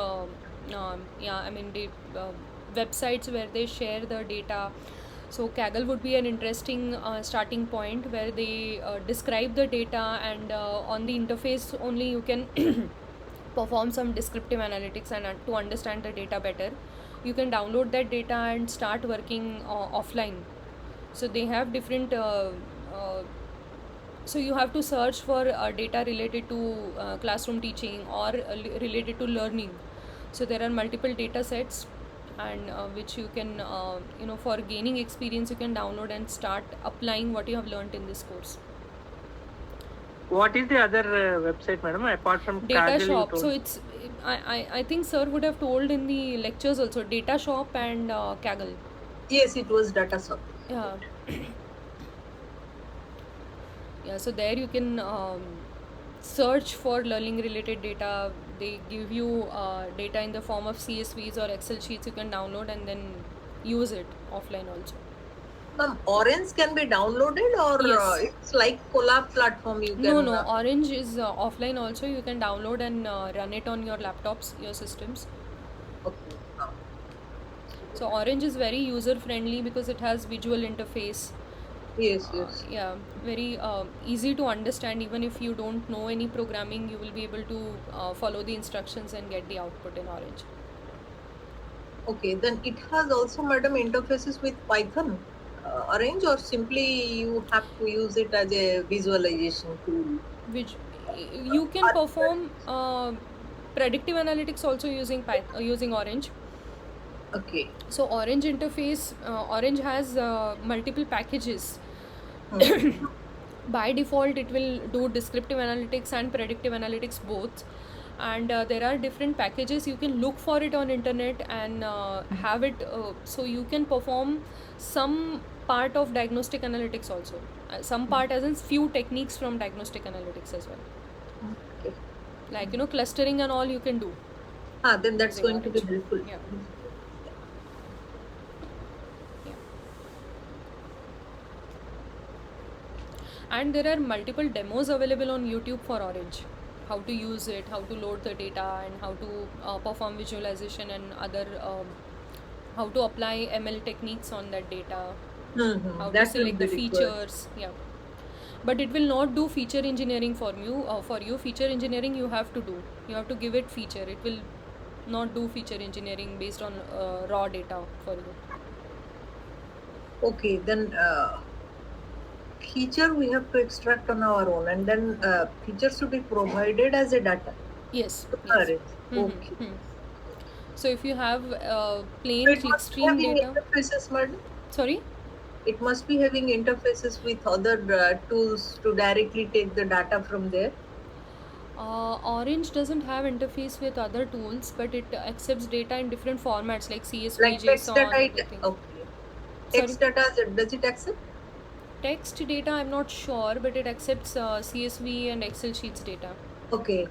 websites where they share the data. So Kaggle would be an interesting starting point where they describe the data, and on the interface only you can perform some descriptive analytics and to understand the data better. You can download that data and start working offline. So they have different so you have to search for data related to classroom teaching or related to learning. So there are multiple data sets, and which you can for gaining experience you can download and start applying what you have learned in this course.
What is the other website, madam, apart from Kaggle? you
Datashop.
told?
So it's I think sir would have told in the lectures also, Datashop and Kaggle.
Yes, it was data sub.
Yeah. Yeah, so there you can search for learning related data. They give you data in the form of CSVs or Excel sheets you can download and then use it offline also.
Orange can be downloaded, or
Yes.
it's like Colab platform you can.
No, Orange is offline also. You can download and run it on your laptops, your systems.
Okay.
So Orange is very user friendly because it has visual interface.
Yes.
Yeah, very easy to understand. Even if you don't know any programming, you will be able to follow the instructions and get the output in Orange.
Okay, then it has also, madam, interfaces with Python. Orange, or simply you have to use it as a visualization tool?
Which you can perform predictive analytics also using using Orange.
Okay.
So Orange interface, Orange has multiple packages. By default it will do descriptive analytics and predictive analytics both, and there are different packages. You can look for it on internet and have it, so you can perform some part of diagnostic analytics also, some part as in few techniques from diagnostic analytics as well,
Okay.
like clustering and all you can do.
Then that's
Using
going to be
Orange.
helpful.
Yeah. And there are multiple demos available on YouTube for Orange, how to use it, how to load the data, and how to perform visualization and other how to apply ML techniques on that data, how to
That will
select
be
the
required.
features. Yeah, but it will not do feature engineering for you. Feature engineering you have to do. You have to give it feature. It will not do feature engineering based on raw data for you.
Okay, then feature we have to extract on our own, and then features to be provided as a data.
Yes.
Orange.
Mhm,
Okay.
mhm. So if you have plain
So it must be
clickstream
having
data,
interfaces, madam.
sorry.
It must be having interfaces with other tools to directly take the data from there.
Orange doesn't have interface with other tools, but it accepts data in different formats like CSV,
Like text
JSON,
data,
everything.
okay. Text data, does it accept?
Text data, I'm not sure, but it accepts CSV and Excel sheets data.
Okay.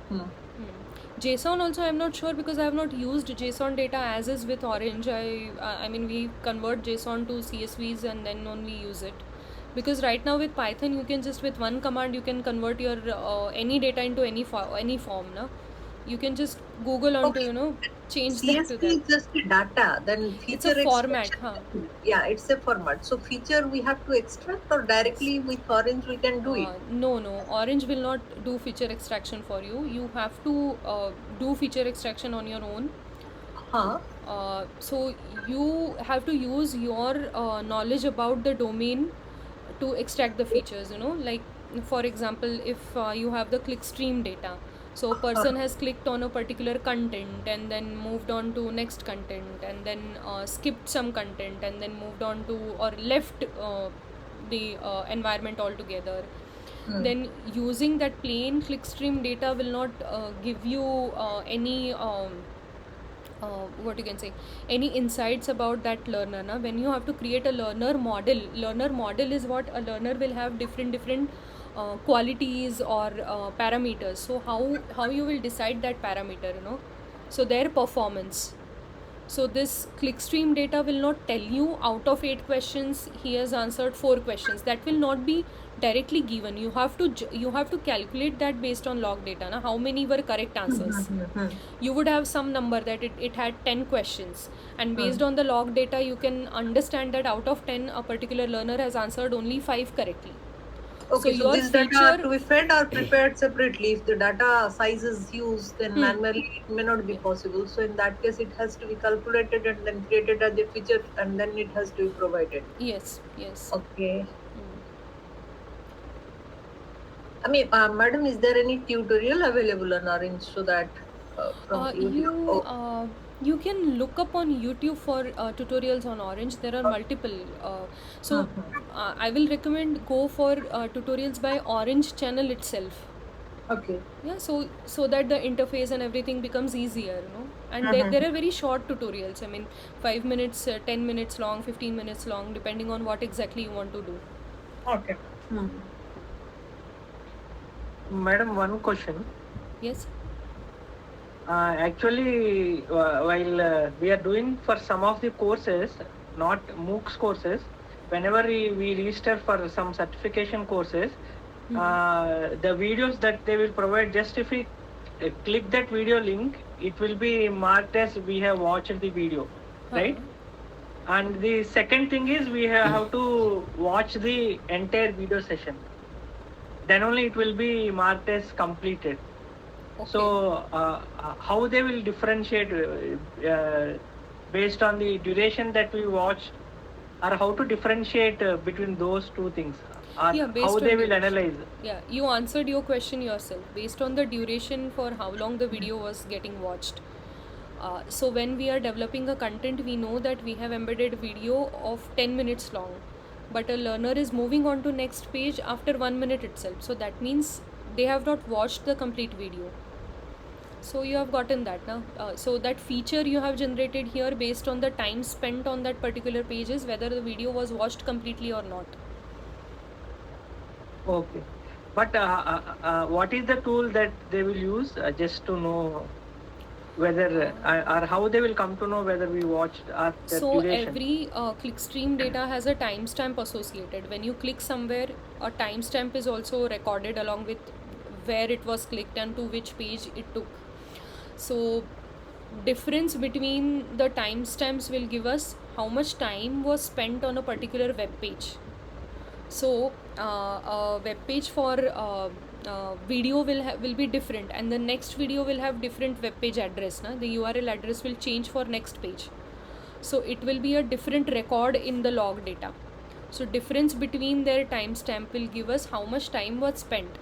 JSON also I'm not sure because I have not used JSON data as is with Orange. I mean we convert JSON to CSVs and then only use it. Because right now with Python you can just with one command you can convert your any data into any form, na? You can just Google onto change that to
CSV
that.
is just the data, then feature
It's a format,
extraction. Yeah, it's a format. So feature we have to extract, or directly with Orange we can do it.
No, Orange will not do feature extraction for you. You have to do feature extraction on your own.
Huh?
So you have to use your knowledge about the domain to extract the features, like for example if you have the clickstream data, so a person has clicked on a particular content and then moved on to next content and then skipped some content and then moved on to or left the environment altogether. Then using that plain clickstream data will not give you any what you can say, any insights about that learner, na? When you have to create a learner model is what a learner will have different qualities or parameters. So how you will decide that parameter, so their performance. So this clickstream data will not tell you out of 8 questions he has answered 4 questions. That will not be directly given. You have to calculate that based on log data, na? How many were correct answers. You would have some number that it had 10 questions, and based on the log data you can understand that out of 10 a particular learner has answered only 5 correctly.
Okay, so
your
this data
feature-
to be fed or prepared separately. If the data size is huge, then manually it may not be possible. So in that case, it has to be calculated and then created as a feature, and then it has to be provided.
Yes.
Okay. I mean, madam, is there any tutorial available on Orange so that from YouTube?
You can look up on YouTube for tutorials on Orange. There are multiple. I will recommend go for tutorials by Orange channel itself.
Okay.
Yeah, so that the interface and everything becomes easier, and there are very short tutorials. I mean 5 minutes, 10 minutes long, 15 minutes long, depending on what exactly you want to do.
Okay.
Madam, one question.
Yes.
Actually, while we are doing for some of the courses, not MOOCs courses, whenever we register for some certification courses, the videos that they will provide, just if we click that video link, it will be marked as we have watched the video, right? And the second thing is we have to watch the entire video session. Then only it will be marked as completed.
Okay.
So how they will differentiate based on the duration that we watched, or how to differentiate between those two things, or
based
how
on
they will
duration.
analyze?
Yeah, you answered your question yourself. Based on the duration for how long the video was getting watched. So when we are developing a content, we know that we have embedded video of 10 minutes long, but a learner is moving on to next page after 1 minute itself. So that means they have not watched the complete video. So you have gotten that now. So that feature you have generated here based on the time spent on that particular page is whether the video was watched completely or not.
Okay. But what is the tool that they will use just to know whether or how they will come to know whether we watched the
So
duration?
every clickstream data has a timestamp associated. When you click somewhere, a timestamp is also recorded along with where it was clicked and to which page it took. So difference between the timestamps will give us how much time was spent on a particular web page. So a web page for video will be different, and the next video will have different web page address. The URL address will change for next page. So it will be a different record in the log data. So difference between their timestamp will give us how much time was spent.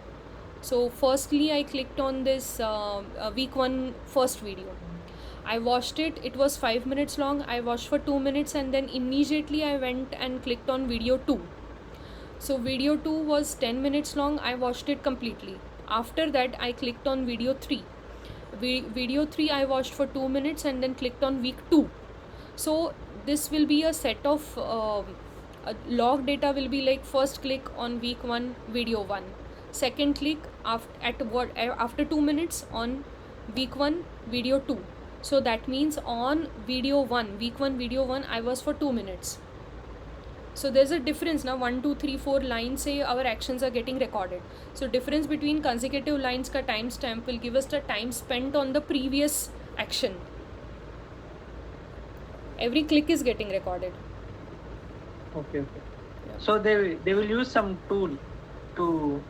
So firstly I clicked on this week 1 first video. I watched it. It was 5 minutes long. I watched for 2 minutes and then immediately I went and clicked on video 2. So video 2 was 10 minutes long. I watched it completely. After that I clicked on video 3. Video 3 I watched for 2 minutes and then clicked on week 2. So this will be a set of log data will be like first click on week 1 video 1. Second click after 2 minutes on week 1 video 2. So that means on video 1, week 1 video 1, I was for 2 minutes. So there's a difference now. 1 2 3 4 lines say our actions are getting recorded. So difference between consecutive lines ka timestamp will give us the time spent on the previous action. Every click is getting recorded.
Okay. So they will use some tool to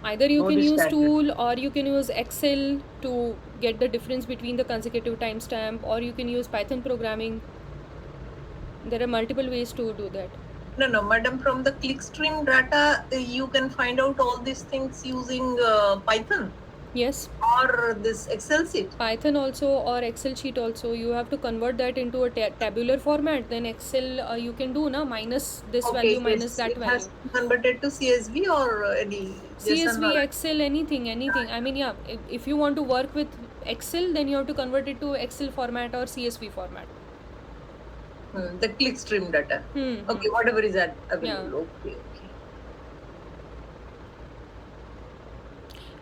Either you
know
can
this
use
pattern.
tool, or you can use Excel to get the difference between the consecutive timestamp, or you can use Python programming. There are multiple ways to do that.
No, madam, from the clickstream data, you can find out all these things using Python
Yes,
or this Excel sheet.
Python also, or Excel sheet also. You have to convert that into a tabular format. Then Excel you can do na minus this value minus that
it
value.
has to be converted to CSV or any JSON
CSV,
or-
Excel, anything. I mean, yeah. If you want to work with Excel, then you have to convert it to Excel format or CSV format.
the clickstream data. Okay, whatever is that available. Okay.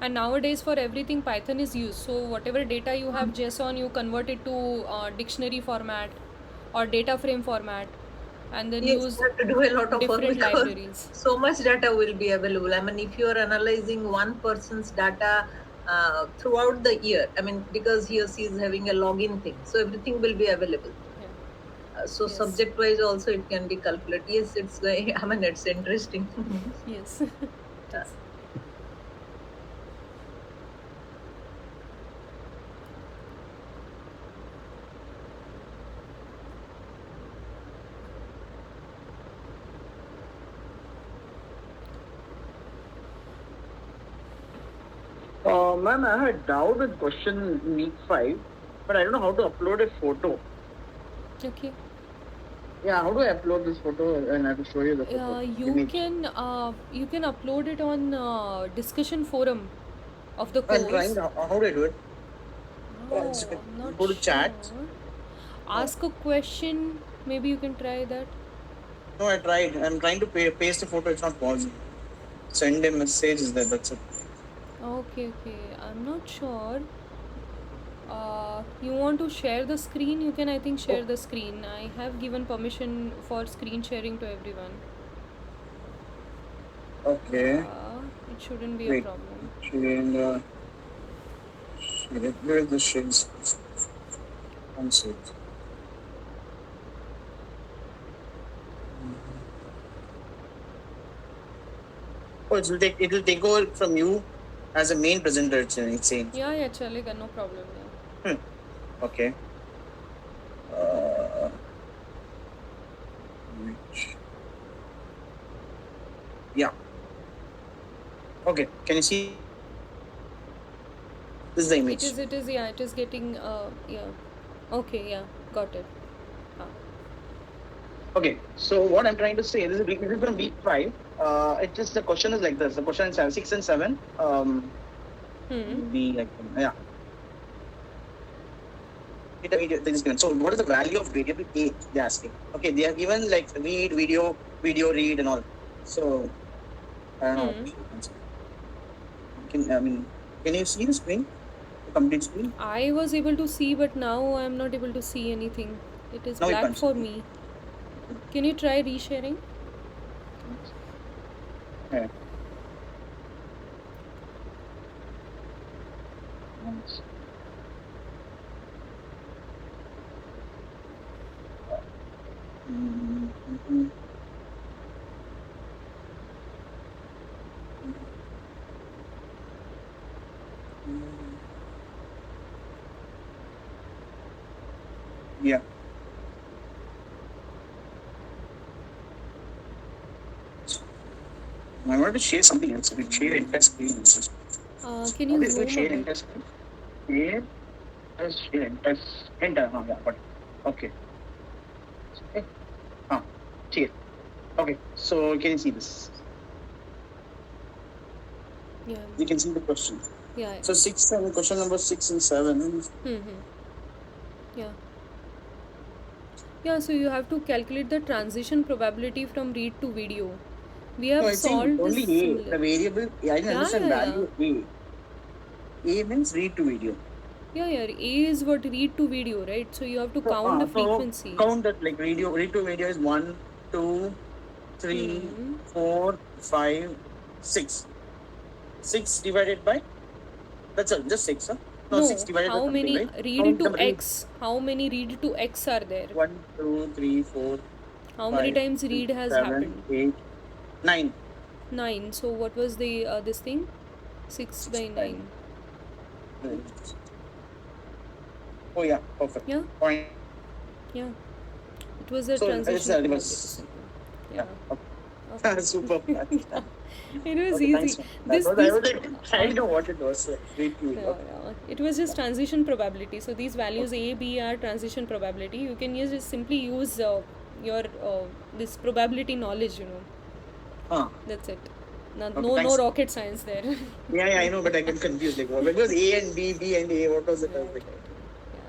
And nowadays for everything Python is used. So whatever data you have JSON, you convert it to dictionary format or data frame format, and then
Yes,
use
you have to do a lot of work
different
because
libraries.
so much data will be available. I mean, if you are analyzing one person's data throughout the year, I mean, because he or she is having a login thing, so everything will be available. So
Yes.
subject wise also it can be calculated. Yes, it's going. I mean, it's interesting.
Yes.
Ma'am, I have a doubt with question week 5, but I don't know how to upload a photo.
Okay.
Yeah, how do I upload this photo? And I have to show you the photo.
You can upload it on discussion forum of the course.
I'm trying. How do I do it?
Oh,
Is it-
I'm not
go to chat?
sure. Ask a question. Maybe you can try that.
No, I tried. I'm trying to paste the photo. It's not possible. Send a message. Is that? That's it.
Okay. I'm not sure. You want to share the screen? You can, I think, share the screen. I have given permission for screen sharing to everyone.
Okay.
It shouldn't be a
Wait.
problem.
And where is the shades? One sec. Oh, it will take over from you as a main presenter. It's saying.
Yeah, chalega, no problem. Yeah.
Okay. Which? Yeah. Okay. Can you see? This is the image.
It is, yeah, it is getting, yeah. Okay, yeah, got it.
Okay. So what I'm trying to say, this is from week 5. It is, the question is like this. The question is 6 and 7. Be like, yeah. So what is the value of variable A? They're asking. Okay, they are given like read, video, read, and all. So I don't know. Can you see the screen? The complete screen?
I was able to see, but now I'm not able to see anything. It is
Now you
black
can't
for
see.
me. Can you try resharing?
Yeah. Yeah. I wanted to share something else. We share entire screen.
Can you zoom
share
a bit?
entire screen? Share entire enter. Yeah, got it. Okay. Share. Okay. So can you see this?
Yeah.
You can see the question.
Yeah.
So 6 and question number 6 and 7.
Yeah. Yeah, so you have to calculate the transition probability from read to video. We have
No, I think
solved
only
this
A.
similar.
The variable. I didn't understand value A. A means read to video.
Yeah, A is what read to video, right? So you have to count the frequency.
Count that like read to video is 1, 2, 3,
Hmm.
4, 5, 6. 6 divided by, that's all, just 6, huh? No,
No,
6 divided by
how
something,
many
right?
read
Count
to
the read.
X? How many read to X are there?
1, 2, 3, 4,
How many
5,
times
6,
read has
7,
happened?
8, 9.
9. So what was the this thing? 6 by 9.
Oh yeah, perfect.
Yeah,
Point.
yeah. It was a
So,
transition.
it's a
probability,
reverse.
simple.
Yeah.
Yeah.
Okay. Super.
It was
Okay,
easy.
thanks.
This,
I
these,
was like, I didn't know what it was. So read to
yeah, yeah. It was just transition probability. So these values A, B are transition probability. You can just simply use your this probability knowledge.
Huh.
That's it. No,
Okay,
no
thanks.
rocket science there.
Yeah, I know, but I get confused. Like, when it was A and B, B and A, what was it? I was like,
Yeah.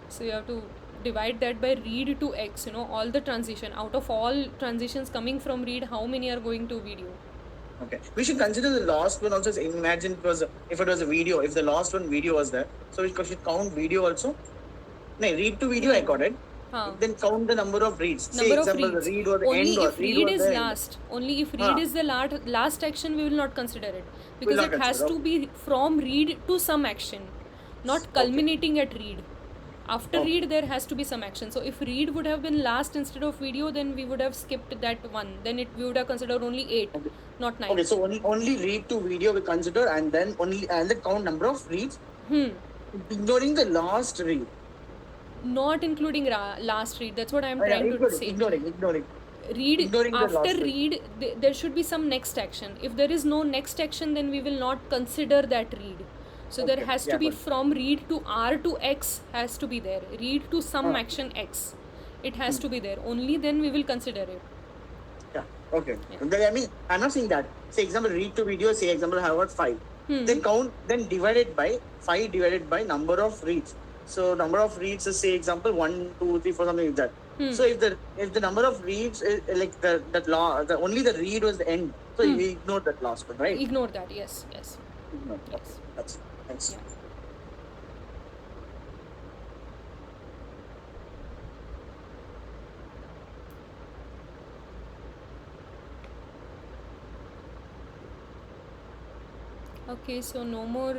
So you have to divide that by read to X. All the transition. Out of all transitions coming from read, how many are going to video?
okay. We should consider the last one also. Imagine if it was a video, if the last one video was there, so we should count video also. No, read to video, I got it.
Huh.
Then count the number of reads. Say,
Number of
example,
reads.
the read was
Only
end or
if
read
read
was
is
the end.
last. Only if read
Huh.
is the last action, we will not consider it, because
not
it has
consider,
to be from read to some action, not culminating at read. After
Okay.
read, there has to be some action. So if read would have been last instead of video, then we would have skipped that one. Then we would have considered only 8,
Okay.
not 9.
Okay, so only read to video we consider, and then count number of reads, ignoring the last read.
Not including last read. That's what I'm
Oh, yeah,
trying to say.
ignoring.
Read
Ignoring the
after
last
read, there should be some next action. If there is no next action, then we will not consider that read. So there
Okay,
has to
yeah,
be
got it.
from read to R to X has to be there. Read to some
Ah.
action X, it has to be there. Only then we will consider it.
Yeah. Okay.
Yeah.
Then, I mean, I'm not saying that. Say example, read to video. Say example, I got 5. Then count. Then divided by 5 divided by number of reads. So number of reads is, say example, 1, 2, 3, 4, something like that. So if the number of reads is like the only the read was the end. So we ignore that last one, right?
Ignore that. Yes.
Ignore. Okay. That's it. Thanks.
Yeah. Okay, so no more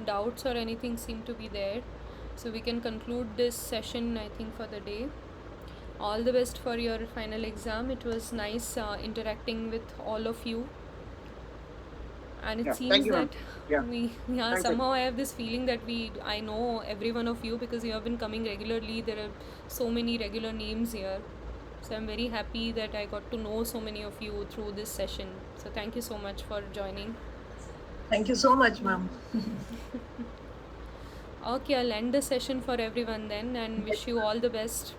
doubts or anything seem to be there. So we can conclude this session, I think, for the day. All the best for your final exam. It was nice interacting with all of you. And it
Yeah,
seems
thank you, ma'am.
that
Yeah.
Thank
you.
somehow I have this feeling that I know every one of you, because you have been coming regularly. There are so many regular names here. So I'm very happy that I got to know so many of you through this session. So thank you so much for joining.
Thank you so much, ma'am.
Okay, I'll end the session for everyone then and wish you all the best.